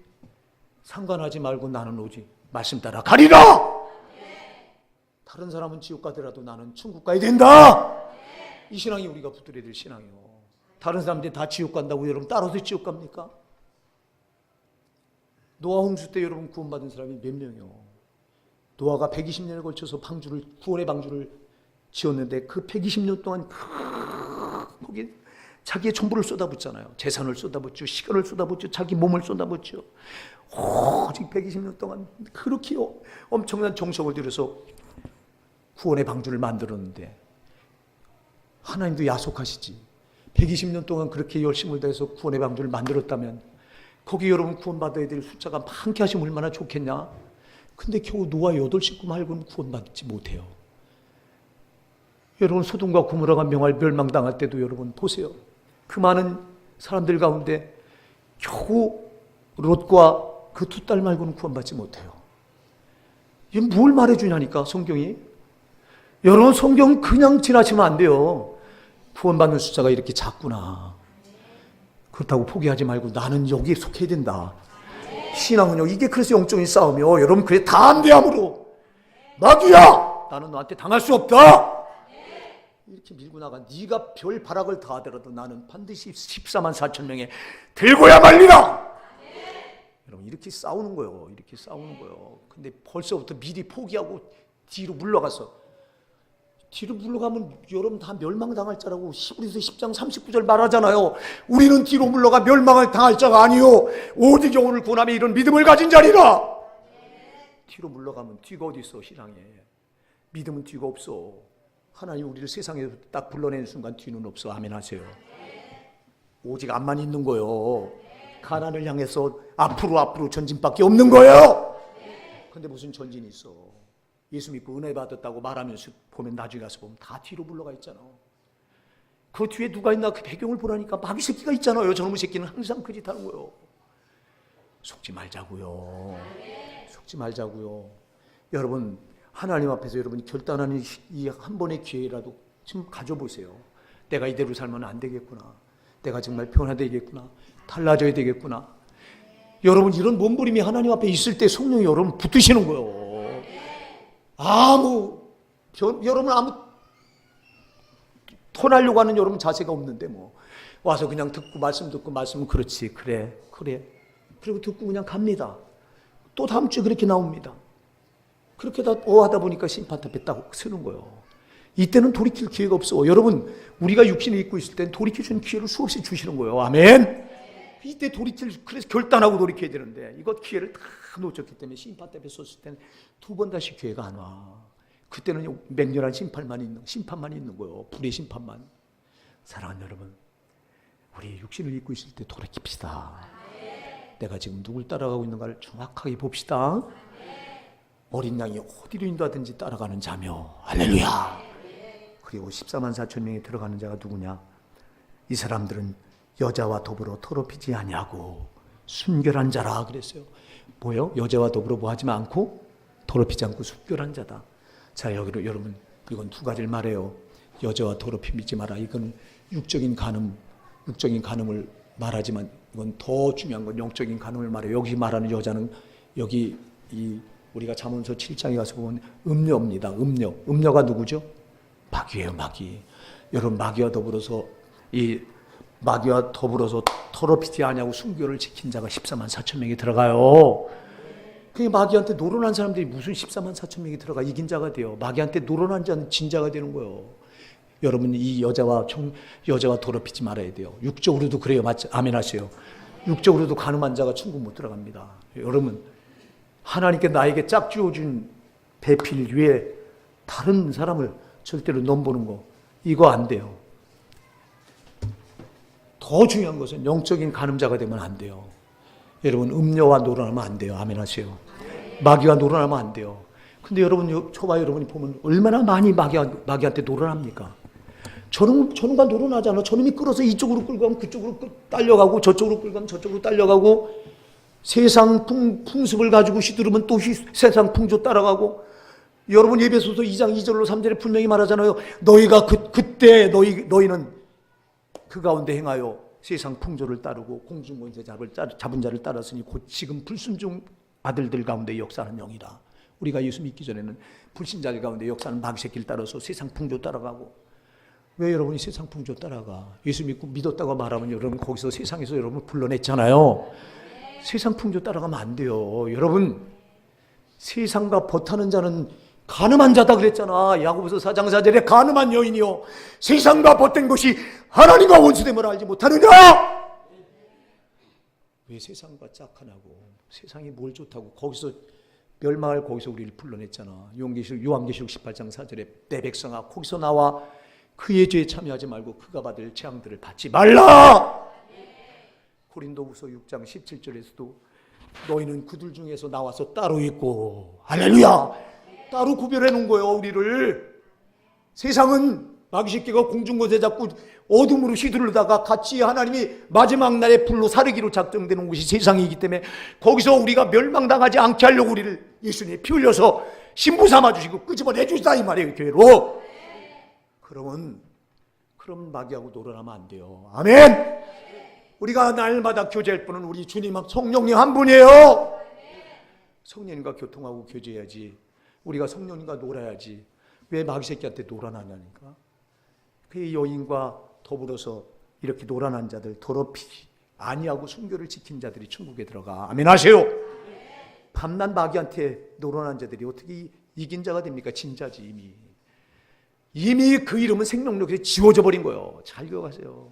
상관하지 말고 나는 오직 말씀 따라 가리라. 다른 사람은 지옥 가더라도 나는 천국 가야 된다. 이 신앙이 우리가 붙들어야 될 신앙이에요. 다른 사람들이 다 지옥 간다고 여러분 따라서 지옥 갑니까? 노아 홍수 때 여러분 구원받은 사람이 몇 명이요? 노아가 120년에 걸쳐서 구원의 방주를 지었는데 그 120년 동안 거기 자기의 전부를 쏟아붓잖아요. 재산을 쏟아붓죠. 시간을 쏟아붓죠. 자기 몸을 쏟아붓죠. 오직 120년 동안 그렇게 엄청난 정성을 들여서 구원의 방주를 만들었는데 하나님도 야속하시지. 120년 동안 그렇게 열심을 다해서 구원의 방주를 만들었다면 거기 여러분 구원받아야 될 숫자가 많게 하시면 얼마나 좋겠냐. 근데 겨우 노아 8식구 말고는 구원받지 못해요. 여러분 소돔과 고모라가 멸망당할 때도 여러분 보세요. 그 많은 사람들 가운데 겨우 롯과 그 두 딸 말고는 구원받지 못해요. 이게 뭘 말해주냐니까 성경이. 여러분 성경 그냥 지나치면 안 돼요. 구원받는 숫자가 이렇게 작구나. 그렇다고 포기하지 말고 나는 여기에 속해야 된다. 신앙은요, 이게 그래서 영적인 싸움이요. 여러분 그래 담대함으로 마귀야, 나는 너한테 당할 수 없다. 이렇게 밀고 나가. 네가 별 발악을 다 하더라도 나는 반드시 14만 4천 명에 들고야 말리라. 여러분 이렇게 싸우는 거예요. 이렇게 싸우는 거예요. 근데 벌써부터 미리 포기하고 뒤로 물러가서, 뒤로 물러가면 여러분 다 멸망당할 자라고 히브리서 10장 39절 말하잖아요. 우리는 뒤로 물러가 멸망을 당할 자가 아니요 오직 영혼을 구원하며 이런 믿음을 가진 자리라. 뒤로 물러가면 뒤가 어디 있어. 신앙에 믿음은 뒤가 없어. 하나님 우리를 세상에서 딱 불러내는 순간 뒤는 없어. 아멘 하세요. 오직 앞만 있는 거예요. 가나안을 향해서 앞으로 전진밖에 없는 거예요. 근데 무슨 전진이 있어. 예수 믿고 은혜 받았다고 말하면서 보면 나중에 가서 보면 다 뒤로 물러가 있잖아. 그 뒤에 누가 있나 그 배경을 보라니까 마귀 새끼가 있잖아요. 저놈의 새끼는 항상 그 짓 하는 거예요. 속지 말자고요. 속지 말자고요. 여러분 하나님 앞에서 여러분이 결단하는 이 한 번의 기회라도 좀 가져보세요. 내가 이대로 살면 안 되겠구나. 내가 정말 변화되겠구나. 달라져야 되겠구나. 여러분 이런 몸부림이 하나님 앞에 있을 때 성령이 여러분 붙드시는 거예요. 여러분 아무 토나려고 하는 여러분 자세가 없는데 뭐 와서 그냥 듣고 말씀은 그렇지 그래 그리고 듣고 그냥 갑니다. 또 다음 주에 그렇게 나옵니다. 그렇게 다 하다 보니까 심판 앞에 딱 서는 거예요. 이때는 돌이킬 기회가 없어. 여러분 우리가 육신을 입고 있을 때는 돌이켜주는 기회를 수없이 주시는 거예요. 아멘. 이때 그래서 결단하고 돌이켜야 되는데 이것 기회를 다 놓쳤기 때문에 심판 앞에 섰을 때는 두 번 다시 기회가 안 와. 그때는 맹렬한 심판만 있는 거예요. 불의 심판만. 사랑하는 여러분, 우리 육신을 입고 있을 때 돌이킵시다. 내가 지금 누굴 따라가고 있는가를 정확하게 봅시다. 어린 양이 어디로 인도하든지 따라가는 자며 할렐루야. 그리고 14만 4천 명이 들어가는 자가 누구냐? 이 사람들은 여자와 더불어 더럽히지 아니하고 순결한 자라 그랬어요. 뭐요? 여자와 더불어 뭐 하지 않고 더럽히지 않고 순결한 자다. 자, 여기로 여러분 이건 두 가지를 말해요. 여자와 더럽히지 마라. 이건 육적인 간음을 말하지만 이건 더 중요한 건 영적인 간음을 말해요. 여기 말하는 여자는 여기 우리가 잠언서 7장에 가서 보면 음녀입니다. 음녀가 누구죠? 마귀예요, 마귀. 여러분 마귀와 더불어서 더럽히지 아니하고 순결을 지킨 자가 14만 4천 명이 들어가요. 그 마귀한테 노론한 사람들이 무슨 14만 4천 명이 들어가 이긴 자가 돼요. 마귀한테 노론한 자는 진자가 되는 거예요. 여러분 이 여자와 더럽히지 말아야 돼요. 육적으로도 그래요. 맞죠? 아멘 하세요. 육적으로도 간음한 자가 천국 못 들어갑니다. 여러분 하나님께 나에게 짝지어준 배필 위에 다른 사람을 절대로 넘보는 거 이거 안 돼요. 더 중요한 것은 영적인 간음자가 되면 안 돼요. 여러분 음녀와 노론하면 안 돼요. 아멘 하세요. 마귀와 노론하면 안 돼요. 근데 여러분 저와 여러분이 보면 얼마나 많이 마귀한테 노론합니까? 저놈과 노론하잖아. 저놈이 끌어서 이쪽으로 끌고 가면 그쪽으로 딸려가고 저쪽으로 끌고 가면 저쪽으로 딸려가고 세상 풍습을 가지고 시들으면 또 세상 풍조 따라가고. 여러분 에베소서 2장 2절로 3절에 분명히 말하잖아요. 너희가 그때 너희는 그 가운데 행하여 세상 풍조를 따르고 공중권세 잡은 자를 따랐으니 곧 지금 불순종 아들들 가운데 역사하는 영이다. 우리가 예수 믿기 전에는 불신자들 가운데 역사하는 마귀 새끼를 따라서 세상 풍조 따라가고. 왜 여러분이 세상 풍조 따라가? 예수 믿었다고 말하면 여러분 거기서 세상에서 여러분 불러냈잖아요. 세상 풍조 따라가면 안 돼요. 여러분 세상과 벗하는 자는 간음한 자다 그랬잖아. 야고보서 4장 4절에 간음한 여인이요 세상과 벗된 것이 하나님과 원수됨을 알지 못하느냐. 왜 세상과 짝하냐고. 세상이 뭘 좋다고. 거기서 멸망을 거기서 우리를 불러냈잖아. 요한계시록 18장 4절에 내 백성아 거기서 나와 그의 죄에 참여하지 말고 그가 받을 재앙들을 받지 말라. 고린도후서 6장 17절에서도 너희는 그들 중에서 나와서 따로 있고 할렐루야 따로 구별해 놓은 거예요. 우리를 세상은 마귀 새끼가 공중곳에 자꾸 어둠으로 휘두르다가 같이 하나님이 마지막 날에 불로 사르기로 작정되는 곳이 세상이기 때문에 거기서 우리가 멸망당하지 않게 하려고 우리를 예수님이 피 흘려서 신부 삼아주시고 끄집어내주시다 이 말이에요, 교회로. 그럼 마귀하고 놀아나면 안 돼요. 아멘. 우리가 날마다 교제할 분은 우리 주님 성령님 한 분이에요. 성령님과 교통하고 교제해야지. 우리가 성령님과 놀아야지. 왜 마귀 새끼한테 놀아나냐니까. 그 여인과 더불어서 이렇게 놀아난 자들, 더럽히지 아니하고 순교를 지킨 자들이 천국에 들어가. 아멘 하세요. 밤낮 마귀한테 놀아난 자들이 어떻게 이긴 자가 됩니까? 진자지. 이미 그 이름은 생명력에서 지워져 버린 거예요. 잘 기억하세요.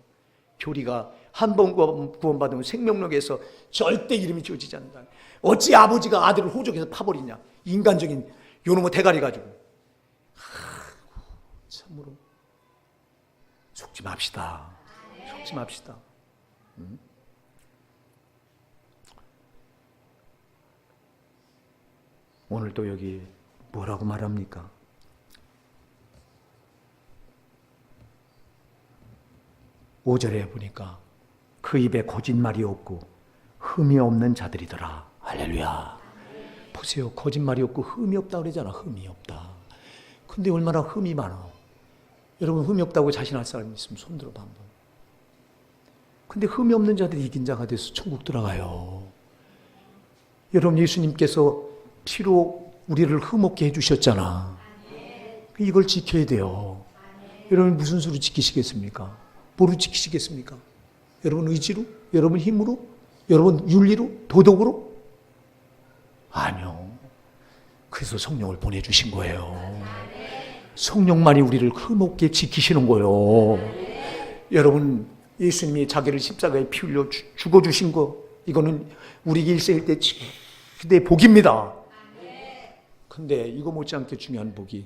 교리가 한 번 구원받으면 생명력에서 절대 이름이 지워지지 않는다. 어찌 아버지가 아들을 호적에서 파버리냐. 인간적인 요놈의 대가리 가지고. 참으로 속지 맙시다. 속지 맙시다. 오늘 또 여기 뭐라고 말합니까? 오절에 보니까 그 입에 거짓말이 없고 흠이 없는 자들이더라. 할렐루야. 보세요. 거짓말이 없고 흠이 없다 그러잖아. 흠이 없다. 근데 얼마나 흠이 많아. 여러분 흠이 없다고 자신할 사람 있으면 손 들어봐 한번. 근데 흠이 없는 자들이 이긴 자가 돼서 천국 들어가요. 여러분 예수님께서 피로 우리를 흠없게 해주셨잖아. 이걸 지켜야 돼요. 여러분 무슨 수로 지키시겠습니까? 뭐로 지키시겠습니까? 여러분 의지로? 여러분 힘으로? 여러분 윤리로? 도덕으로? 아니요. 그래서 성령을 보내주신 거예요. 성령만이 우리를 흠없게 지키시는 거예요. 여러분 예수님이 자기를 십자가에 피 흘려 죽어주신 거 이거는 우리 일생일 때 그때 복입니다. 근데 이거 못지않게 중요한 복이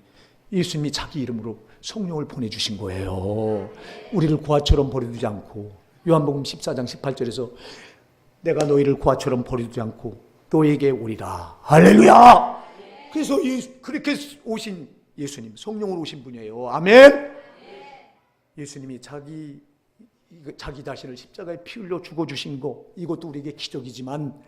예수님이 자기 이름으로 성령을 보내주신 거예요. 우리를 고아처럼 버려두지 않고 요한복음 14장 18절에서 내가 너희를 고아처럼 버려두지 않고 너에게 오리라. 할렐루야. 그래서 그렇게 오신 예수님 성령으로 오신 분이에요. 아멘. 예수님이 자기 자신을 십자가에 피 흘려 죽어주신 거 이것도 우리에게 기적이지만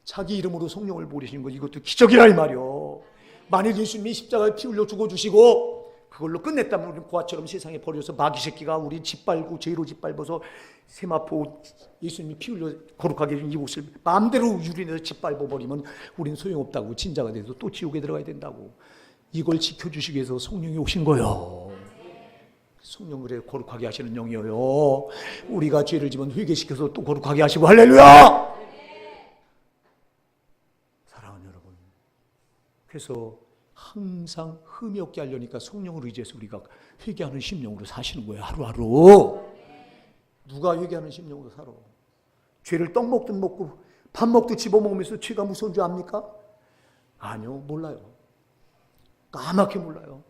자기 이름으로 성령을 보내신 거 이것도 기적이라 이 말이요. 만일 예수님이 십자가에 피 흘려 죽어주시고 그걸로 끝냈다면 우리는 고아처럼 세상에 버려서 마귀 새끼가 우리 짓밟고 죄로 짓밟아서 세마포 예수님이 피 흘려 거룩하게 해준 이곳을 마음대로 유린해서 짓밟아버리면 우리는 소용없다고 진자가 돼서 또 지옥에 들어가야 된다고. 이걸 지켜주시기 위해서 성령이 오신 거예요. 성령을 거룩하게 하시는 영이에요. 우리가 죄를 지면 회개시켜서 또 거룩하게 하시고 할렐루야. 사랑하는 여러분, 그래서 항상 흠이 없게 하려니까 성령을 의지해서 우리가 회개하는 심령으로 사시는 거예요. 하루하루. 누가 회개하는 심령으로 살아? 죄를 떡 먹든 먹고 밥 먹듯 집어먹으면서 죄가 무서운 줄 압니까? 아니요, 몰라요. 까맣게 몰라요.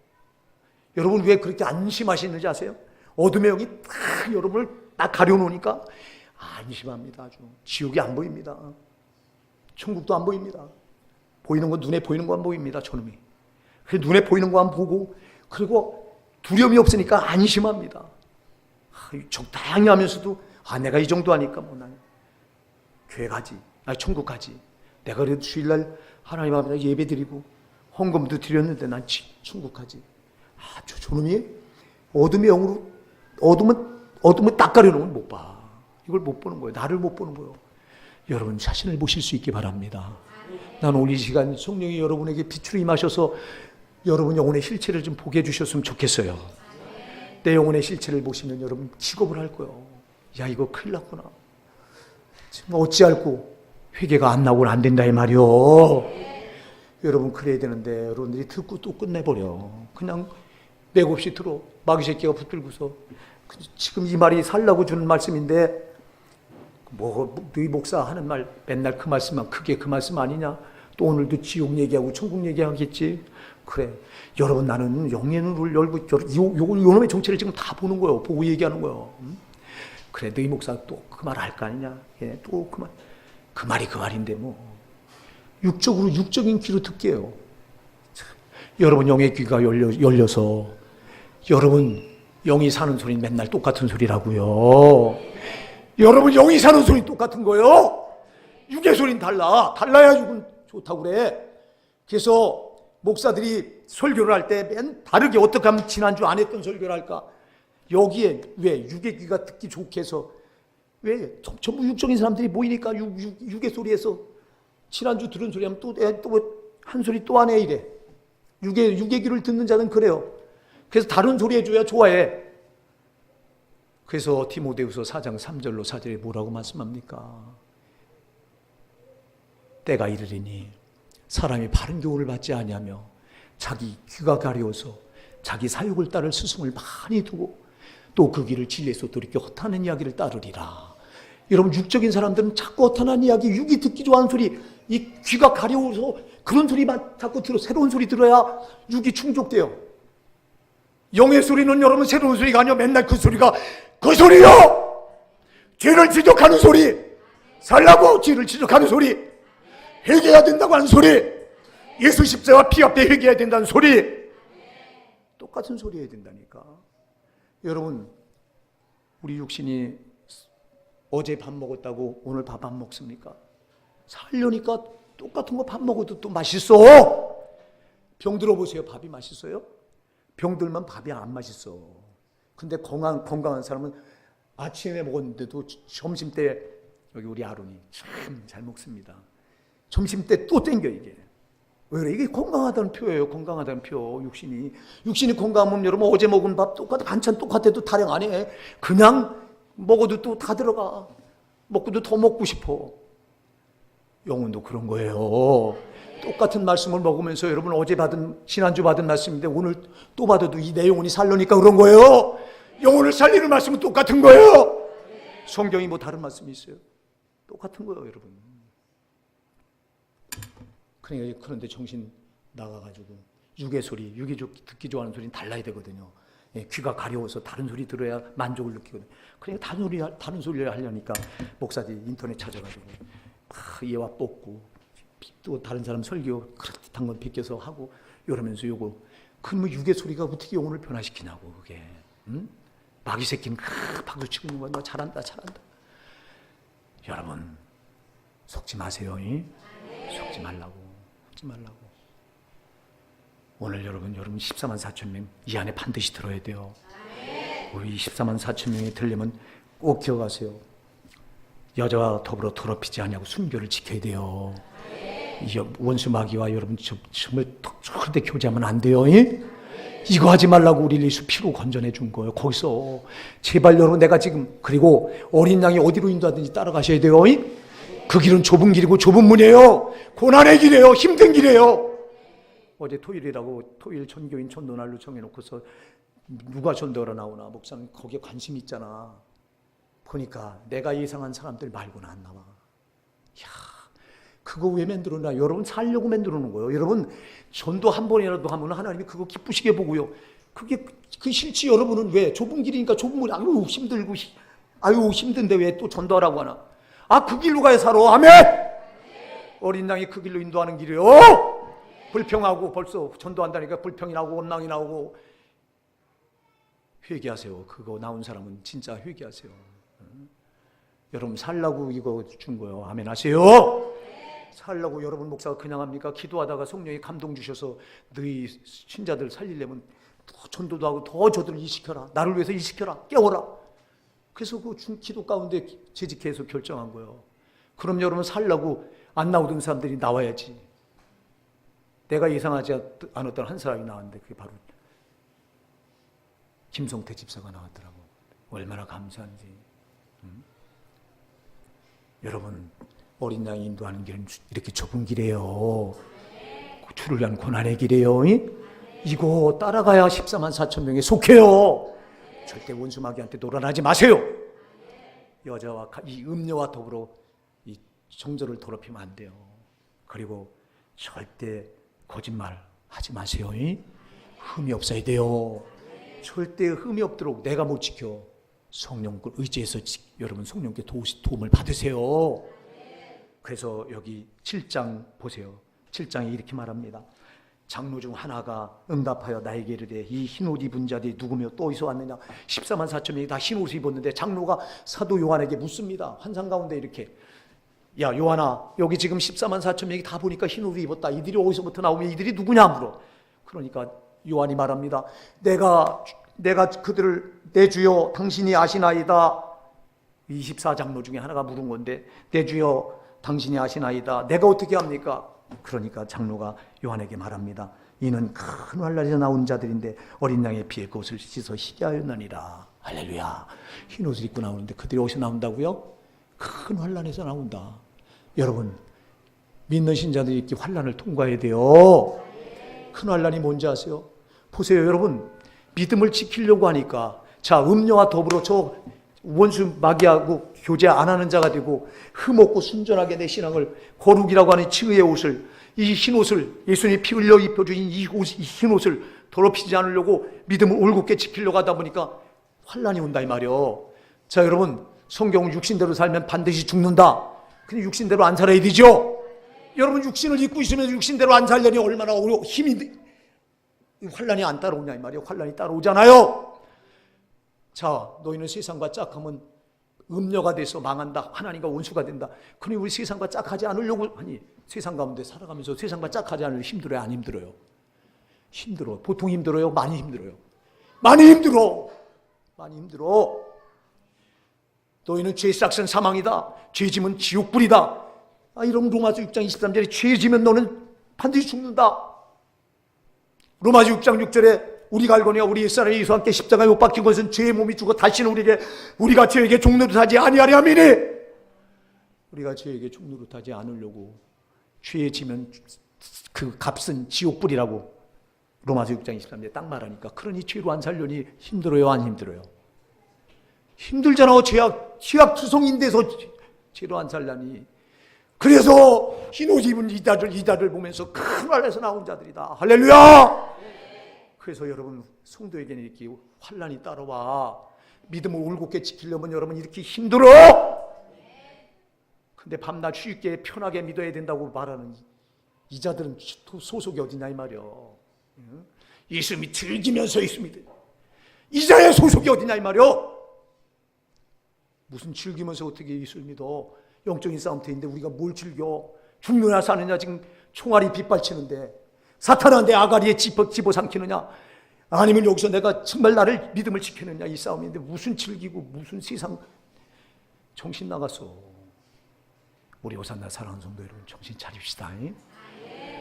여러분 왜 그렇게 안심하시는지 아세요? 어둠의 영이 딱 여러분을 딱 가려놓으니까 안심합니다. 아주 지옥이 안 보입니다. 천국도 안 보입니다. 보이는 건 눈에 보이는 거 안 보입니다. 저놈이. 그래서 눈에 보이는 거 안 보고 그리고 두려움이 없으니까 안심합니다. 적당히 하면서도 내가 이 정도 하니까 뭐 난 교회 가지, 천국 가지. 내가 그래도 주일날 하나님 앞에 예배 드리고 헌금도 드렸는데 난 천국 가지. 저놈이 어둠의 영으로 어둠을 딱 가려놓으면 못 봐. 이걸 못 보는 거예요. 나를 못 보는 거예요. 여러분 자신을 보실 수 있기 바랍니다. 난 오늘 이 시간 성령이 여러분에게 빛으로 임하셔서 여러분 영혼의 실체를 좀 보게 해주셨으면 좋겠어요. 내 영혼의 실체를 보시면 여러분 기겁을 할 거예요. 야 이거 큰일 났구나. 지금 어찌할꼬 회개가 안 나오고는 안 된다 이 말이요. 여러분 그래야 되는데 여러분들이 듣고 또 끝내버려. 그냥 맥없이 들어. 마귀 새끼가 붙들고서 지금 이 말이 살라고 주는 말씀인데 너희 목사 하는 말 맨날 그 말씀만 크게 그 말씀 아니냐? 또 오늘도 지옥 얘기하고 천국 얘기하겠지? 그래. 여러분 나는 영의 눈을 열고 요놈의 정체를 지금 다 보는 거예요. 보고 얘기하는 거예요. 그래 너희 목사 또 그 말 할 거 아니냐? 예, 또 그 말이 그 말인데 뭐 육적인 귀로 듣게요. 여러분 영의 귀가 열려서 여러분, 영이 사는 소리는 맨날 똑같은 소리라고요. 여러분, 영이 사는 소리는 똑같은 거예요. 육의 소리는 달라야 육은 좋다고 그래. 그래서 목사들이 설교를 할 때 맨 다르게 어떻게 하면 지난주 안 했던 설교를 할까? 여기에 왜 육의 귀가 듣기 좋게 해서 왜 전부 육적인 사람들이 모이니까 육의 소리에서 지난주 들은 소리 하면 또 한 소리 또 하네 이래. 육의 귀를 듣는 자는 그래요. 그래서 다른 소리 해줘야 좋아해. 그래서 디모데후서 4장 3절로 4절에 뭐라고 말씀합니까? 때가 이르리니 사람이 바른 교훈을 받지 아니하며 자기 귀가 가려워서 자기 사욕을 따를 스승을 많이 두고 또 그 길을 진리에서 돌이켜 허탄한 이야기를 따르리라. 여러분, 육적인 사람들은 자꾸 허탄한 이야기, 육이 듣기 좋아하는 소리, 이 귀가 가려워서 그런 소리만 자꾸 새로운 소리 들어야 육이 충족돼요. 영의 소리는 여러분 새로운 소리가 아니요, 맨날 그 소리가 그 소리요. 죄를 지적하는 소리, 살라고 죄를 지적하는 소리, 회개해야 된다고 하는 소리, 예수 십자가 피 앞에 회개해야 된다는 소리, 똑같은 소리 해야 된다니까. 여러분, 우리 육신이 어제 밥 먹었다고 오늘 밥 안 먹습니까? 살려니까 똑같은 거 밥 먹어도 또 맛있어. 병 들어보세요. 밥이 맛있어요? 병들면 밥이 안 맛있어. 근데 건강한 사람은 아침에 먹었는데도 점심 때, 여기 우리 아론이 참 잘 먹습니다. 점심 때 또 땡겨 이게. 왜 그래? 이게 건강하다는 표예요. 건강하다는 표. 육신이 건강하면 여러분 어제 먹은 밥 똑같아, 반찬 똑같아도 타령 안 해. 그냥 먹어도 또 다 들어가. 먹고도 더 먹고 싶어. 영혼도 그런 거예요. 똑같은 말씀을 먹으면서 여러분 어제 지난주 받은 말씀인데 오늘 또 받아도 내 영혼이 살려니까 그런 거예요. 영혼을 살리는 말씀은 똑같은 거예요. 성경이 뭐 다른 말씀이 있어요? 똑같은 거예요, 여러분. 그런데 정신 나가가지고 육의 소리, 육이 듣기 좋아하는 소리는 달라야 되거든요. 귀가 가려워서 다른 소리 들어야 만족을 느끼거든요. 그러니까 다른 소리를 하려니까 목사들이 인터넷 찾아가지고 얘와 뽑고 또 다른 사람 설교 그럴듯한 건 비껴서 하고 이러면서 요거 그러면 육의 소리가 어떻게 영혼을 변화시키냐고. 그게 마귀 새끼는 박수 치고 있는 거야. 너 잘한다. 여러분 속지 마세요. 속지 말라고. 오늘 여러분 14만 4천 명 이 안에 반드시 들어야 돼요. 우리 14만 4천 명이 들려면 꼭 기억하세요. 여자와 더불어 더럽히지 아니하고 순교를 지켜야 돼요. 원수 마귀와 여러분 정말 절대 교제하면 안 돼요. 이거 하지 말라고 우리를 예수 피로 건져내 준 거예요. 거기서 제발 여러분, 내가 지금, 그리고 어린 양이 어디로 인도하든지 따라가셔야 돼요. 그 길은 좁은 길이고 좁은 문이에요. 고난의 길이에요. 힘든 길이에요. 어제 토요일이라고 토요일 전교인 전도날로 정해놓고서 누가 전도하러 나오나, 목사님 거기에 관심 있잖아. 보니까 내가 예상한 사람들 말고는 안 나와. 이야, 그거 왜 만들어놔? 여러분 살려고 만들어 놓은 거예요. 여러분 전도 한 번이라도 하면 하나님이 그거 기쁘시게 보고요. 그게 싫지. 여러분은 왜? 좁은 길이니까 좁은 문, 아유 힘들고, 아유 힘든데 왜 또 전도하라고 하나? 그 길로 가야 살아. 아멘. 어린 양이 그 길로 인도하는 길이요. 불평하고 벌써 전도한다니까 불평이 나오고 원망이 나오고. 회개하세요. 그거 나온 사람은 진짜 회개하세요. 여러분 살라고 이거 준 거예요. 아멘 하세요. 살라고. 여러분 목사가 그냥 합니까? 기도하다가 성령이 감동 주셔서 너희 신자들 살리려면 더 전도도 하고 더 저들을 일시켜라. 나를 위해서 일시켜라. 깨워라. 그래서 그 기도 가운데 재직해서 결정한 거예요. 그럼 여러분 살라고 안 나오던 사람들이 나와야지. 내가 예상하지 않았던 한 사람이 나왔는데 그게 바로 김성태 집사가 나왔더라고. 얼마나 감사한지. 여러분 어린 양이 인도하는 길은 이렇게 좁은 길이에요. 주를 위한 고난의 길이에요. 이거 따라가야 14만 4천 명에 속해요. 절대 원수 마귀한테 놀아나지 마세요. 여자와 이 음녀와 더불어 이 정절을 더럽히면 안 돼요. 그리고 절대 거짓말 하지 마세요. 흠이 없어야 돼요. 절대 흠이 없도록 내가 못 지켜. 성령을 의지해서 여러분 성령께 도움을 받으세요. 그래서 여기 7장 보세요. 7장에 이렇게 말합니다. 장로 중 하나가 응답하여 나에게 이르되 이 흰옷 입은 자들이 누구며 또 어디서 왔느냐. 14만 4천 명이 다 흰옷을 입었는데 장로가 사도 요한에게 묻습니다. 환상 가운데 이렇게, 야 요한아, 여기 지금 14만 4천 명이 다 보니까 흰옷을 입었다. 이들이 어디서부터 나오면 이들이 누구냐 물어. 그러니까 요한이 말합니다. 내가 그들을 내 주여 당신이 아시나이다. 24장로 중에 하나가 물은 건데, 내 주여 당신이 아시나이다. 내가 어떻게 합니까? 그러니까 장로가 요한에게 말합니다. 이는 큰 환란에서 나온 자들인데 어린 양의 피에 그것을 씻어 희게 하였느니라. 할렐루야. 흰옷을 입고 나오는데 그들이 어디서 나온다고요? 큰 환란에서 나온다. 여러분, 믿는 신자들이 이렇게 환란을 통과해야 돼요. 큰 환란이 뭔지 아세요? 보세요 여러분, 믿음을 지키려고 하니까, 자 음료와 더불어 저 원수 마귀하고 교제 안 하는 자가 되고 흠없고 순전하게 내 신앙을 거룩이라고 하는 칭의의 옷을, 이 흰옷을, 예수님이 피 흘려 입혀주신 이 흰옷을 더럽히지 않으려고 믿음을 올곧게 지키려고 하다 보니까 환란이 온다 이 말이요. 자 여러분, 성경은 육신대로 살면 반드시 죽는다. 근데 육신대로 안 살아야 되죠. 여러분, 육신을 입고 있으면 육신대로 안 살려니 얼마나 힘이, 환란이 안 따라오냐 이 말이에요. 환란이 따라오잖아요. 자, 너희는 세상과 짝하면 음녀가 돼서 망한다. 하나님과 원수가 된다. 그러니 우리 세상과 짝하지 않으려고 하니, 세상 가운데 살아가면서 세상과 짝하지 않으려 힘들어요? 안 힘들어요? 힘들어. 보통 힘들어요? 많이 힘들어요? 많이 힘들어. 많이 힘들어. 너희는 죄 싹은 사망이다. 죄짐은 지옥불이다. 이런 로마서 6장 23절에 죄지면 너는 반드시 죽는다. 로마서 6장 6절에 우리가 알거니와 우리 옛사람이 예수와 함께 십자가에 못 박힌 것은 죄의 몸이 죽어 다시는 우리가 죄에게 종노릇하지 아니하려 함이니, 우리가 죄에게 종노릇하지 않으려고 죄에 지면 그 값은 지옥불이라고 로마서 6장 23절에 딱 말하니까, 그러니 죄로 안 살려니 힘들어요? 안 힘들어요? 힘들잖아. 죄악투성인데서 죄로 안 살려니. 그래서 흰옷 입은 이달을 보면서 큰 환란에서 나온 자들이다. 할렐루야. 그래서 여러분, 성도에게는 이렇게 환란이 따라와. 믿음을 올곧게 지키려면 여러분 이렇게 힘들어. 근데 밤낮 쉽게 편하게 믿어야 된다고 말하는 이 자들은 소속이 어디냐 이 말이요. 예수님이 즐기면서 예수 믿어. 이 자의 소속이 어디냐 이 말이요. 무슨 즐기면서 어떻게 예수를 믿어? 영적인 싸움터인데 우리가 뭘 즐겨? 죽느냐 사느냐 지금 총알이 빗발치는데 사탄한테 아가리에 집어삼키느냐, 아니면 여기서 내가 정말 나를 믿음을 지키느냐, 이 싸움인데 무슨 즐기고 무슨 세상. 정신 나갔어. 우리 호산나 사랑하는 성도 여러분, 정신 차립시다.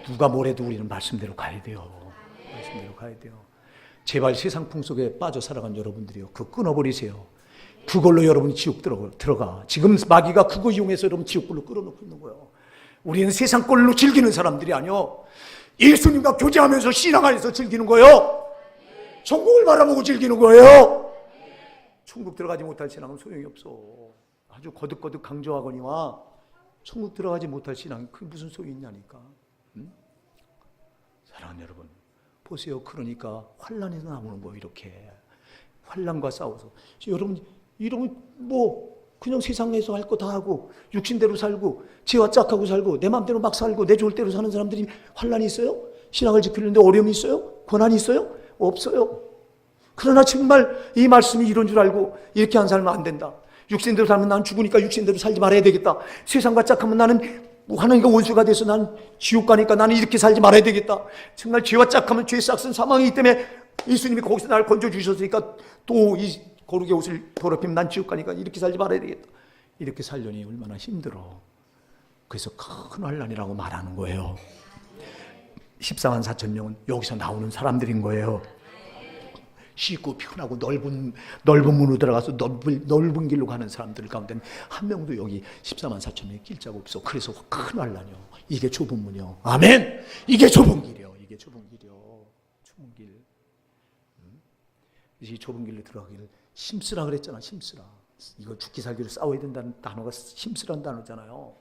누가 뭐래도 우리는 말씀대로 가야 돼요. 말씀대로 가야 돼요. 제발 세상 풍속에 빠져 살아간 여러분들이요, 그거 끊어버리세요. 그걸로 여러분이 지옥 들어가. 지금 마귀가 그거 이용해서 여러분 지옥불로 끌어놓고 있는 거예요. 우리는 세상 꼴로 즐기는 사람들이 아니요, 예수님과 교제하면서 신앙 안에서 즐기는 거예요. 천국을 바라보고 즐기는 거예요. 천국 들어가지 못할 신앙은 소용이 없어. 아주 거듭거듭 강조하거니와 천국 들어가지 못할 신앙이 그게 무슨 소용이 있냐니까. 사랑하는 여러분, 보세요. 그러니까 환란에서 나오는 거예요. 이렇게 환란과 싸워서. 여러분 이러면 그냥 세상에서 할 거 다 하고 육신대로 살고 죄와 짝하고 살고 내 마음대로 막 살고 내 좋을 대로 사는 사람들이 환란이 있어요? 신앙을 지키는데 어려움이 있어요? 고난이 있어요? 없어요. 그러나 정말 이 말씀이 이런 줄 알고 이렇게 안 살면 안 된다. 육신대로 살면 난 죽으니까 육신대로 살지 말아야 되겠다. 세상과 짝하면 나는 하나님과 원수가 돼서 난 지옥 가니까 나는 이렇게 살지 말아야 되겠다. 정말 죄와 짝하면 죄 싹은 사망이기 때문에 예수님이 거기서 나를 건져주셨으니까 또 이 거룩의 옷을 더럽히면 난 지옥 가니까 이렇게 살지 말아야 되겠다. 이렇게 살려니 얼마나 힘들어. 그래서 큰 환란이라고 말하는 거예요. 14만 4천 명은 여기서 나오는 사람들인 거예요. 쉽고 편하고 넓은 문으로 들어가서 넓은 길로 가는 사람들 가운데 한 명도 여기 14만 4천 명이 낄 자가 없어. 그래서 큰 환란이요. 이게 좁은 문이요. 아멘. 이게 좁은 길이요. 이게 좁은 길이요. 좁은 길. 이 좁은 길로 들어가기를 힘쓰라 그랬잖아. 힘쓰라. 이거 죽기 살기로 싸워야 된다는 단어가 힘쓰라는 단어잖아요.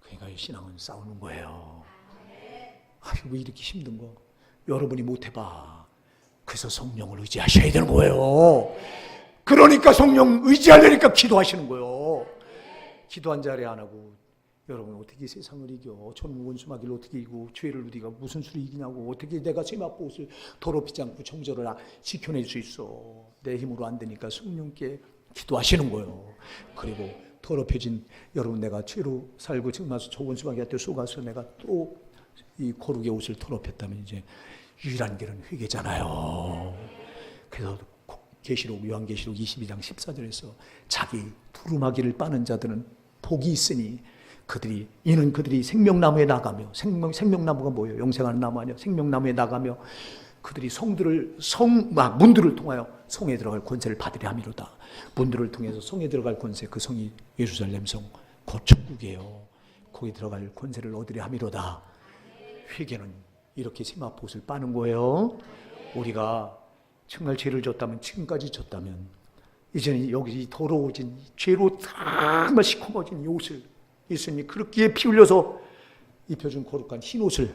그러니까 이 신앙은 싸우는 거예요. 왜 이렇게 힘든 거? 여러분이 못 해봐. 그래서 성령을 의지하셔야 되는 거예요. 그러니까 성령 의지하려니까 기도하시는 거예요. 기도한 자리 안 하고 여러분 어떻게 세상을 이겨? 저는 원수마귀를 어떻게 이기고 죄를 우리가 무슨 수로 이기냐고. 어떻게 내가 세마포 옷을 더럽히지 않고 정절을 지켜낼 수 있어? 내 힘으로 안 되니까 성령께 기도하시는 거예요. 그리고 더럽혀진 여러분, 내가 죄로 살고 지금 와서 저 원수마귀한테 속아서 내가 또 이 거룩의 옷을 더럽혔다면 이제 유일한 길은 회개잖아요. 그래서 계시록 요한계시록 22장 14절에서 자기 두루마기를 빠는 자들은 복이 있으니 이는 그들이 생명나무에 나가며, 생명나무가 뭐예요? 영생하는 나무 아니야? 생명나무에 나가며 그들이 문들을 통하여 성에 들어갈 권세를 받으려 함이로다. 문들을 통해서 성에 들어갈 권세, 그 성이 예루살렘 성, 곧 천국이에요. 거기 들어갈 권세를 얻으려 함이로다. 회개는 이렇게 세마포옷을 빠는 거예요. 우리가 정말 죄를 졌다면, 지금까지 졌다면, 이제는 여기 더러워진 죄로 정말 시커머진 이 옷을 예수님이 그렇게 피 흘려서 입혀준 거룩한 흰 옷을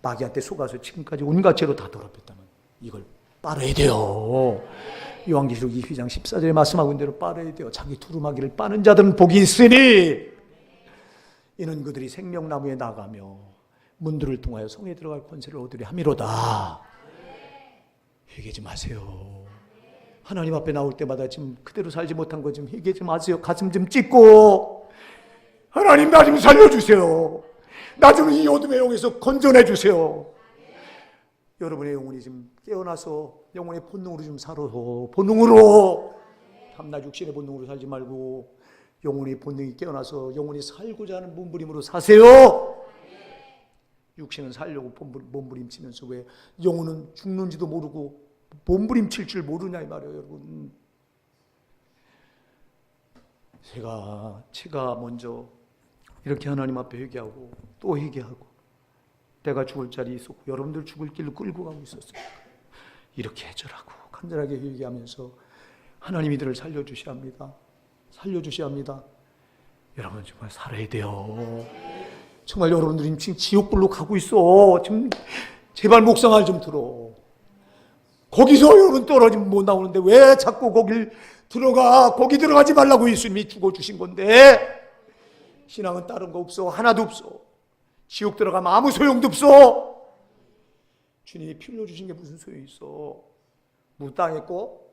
마귀한테 속아서 지금까지 온갖 죄로 다 더럽혔다면 이걸 빨아야 돼요. 요한계시록 22장 14절에 말씀하고 있는 대로 빨아야 돼요. 자기 두루마기를 빠는 자들은 복이 있으니 이는 그들이 생명나무에 나가며 문들을 통하여 성에 들어갈 권세를 얻으려 함이로다. 회개 좀 하세요. 하나님 앞에 나올 때마다 지금 그대로 살지 못한 거 좀 회개 좀 하세요. 가슴 좀 찢고, 하나님 나 좀 살려주세요. 나 좀 이 어둠의 영에서 건져내 주세요. 여러분의 영혼이 좀 깨어나서 영혼의 본능으로 좀 살아서, 본능으로, 밤낮 육신의 본능으로 살지 말고 영혼의 본능이 깨어나서 영혼이 살고자 하는 몸부림으로 사세요. 육신은 살려고 몸부림치면서 왜 영혼은 죽는지도 모르고 몸부림칠 줄 모르냐 이 말이에요. 여러분, 제가 먼저 이렇게 하나님 앞에 회개하고 또 회개하고, 내가 죽을 자리에 있었고 여러분들 죽을 길로 끌고 가고 있었어요. 이렇게 해줘라고 간절하게 회개하면서 하나님 이들을 살려주셔야 합니다. 살려주셔야 합니다. 여러분 정말 살아야 돼요. 정말 여러분들이 지금 지옥불로 가고 있어. 지금 제발 묵상할 좀 들어. 거기서 여러분 떨어지면 못 나오는데 왜 자꾸 거길 들어가? 거기 들어가지 말라고 예수님이 죽어주신 건데. 신앙은 다른 거 없어. 하나도 없어. 지옥 들어가면 아무 소용도 없어. 주님이 피 흘려주신 게 무슨 소용이 있어? 뭐 땅 있고?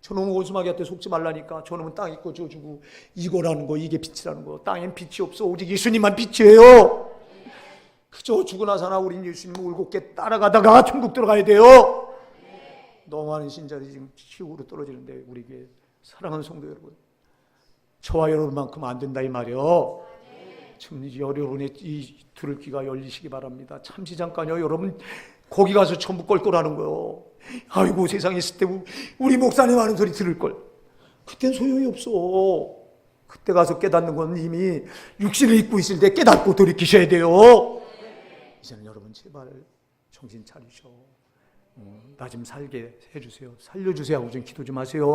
저놈은 원수마귀한테 속지 말라니까. 저놈은 땅 있고 줘주고, 이거라는 거, 이게 빛이라는 거. 땅엔 빛이 없어. 오직 예수님만 빛이에요. 그저 죽으나 사나 우린 예수님 울곧게 따라가다가 천국 들어가야 돼요. 너무 많은 신자들이 지금 지옥으로 떨어지는데, 우리 교회 사랑하는 성도 여러분, 저와 여러분만큼 안 된다 이 말이요. 참 여러분의 이 들을 귀가 열리시기 바랍니다. 참지 잠깐요. 여러분 거기 가서 전부 껄껄하는 거요. 아이고 세상에 있을 때 우리 목사님 하는 소리 들을 걸. 그땐 소용이 없어. 그때 가서 깨닫는 건 이미 육신을 입고 있을 때 깨닫고 돌이키셔야 돼요. 이제는 여러분 제발 정신 차리셔. 나 좀 살게 해주세요. 살려주세요 하고 좀 기도 좀 하세요.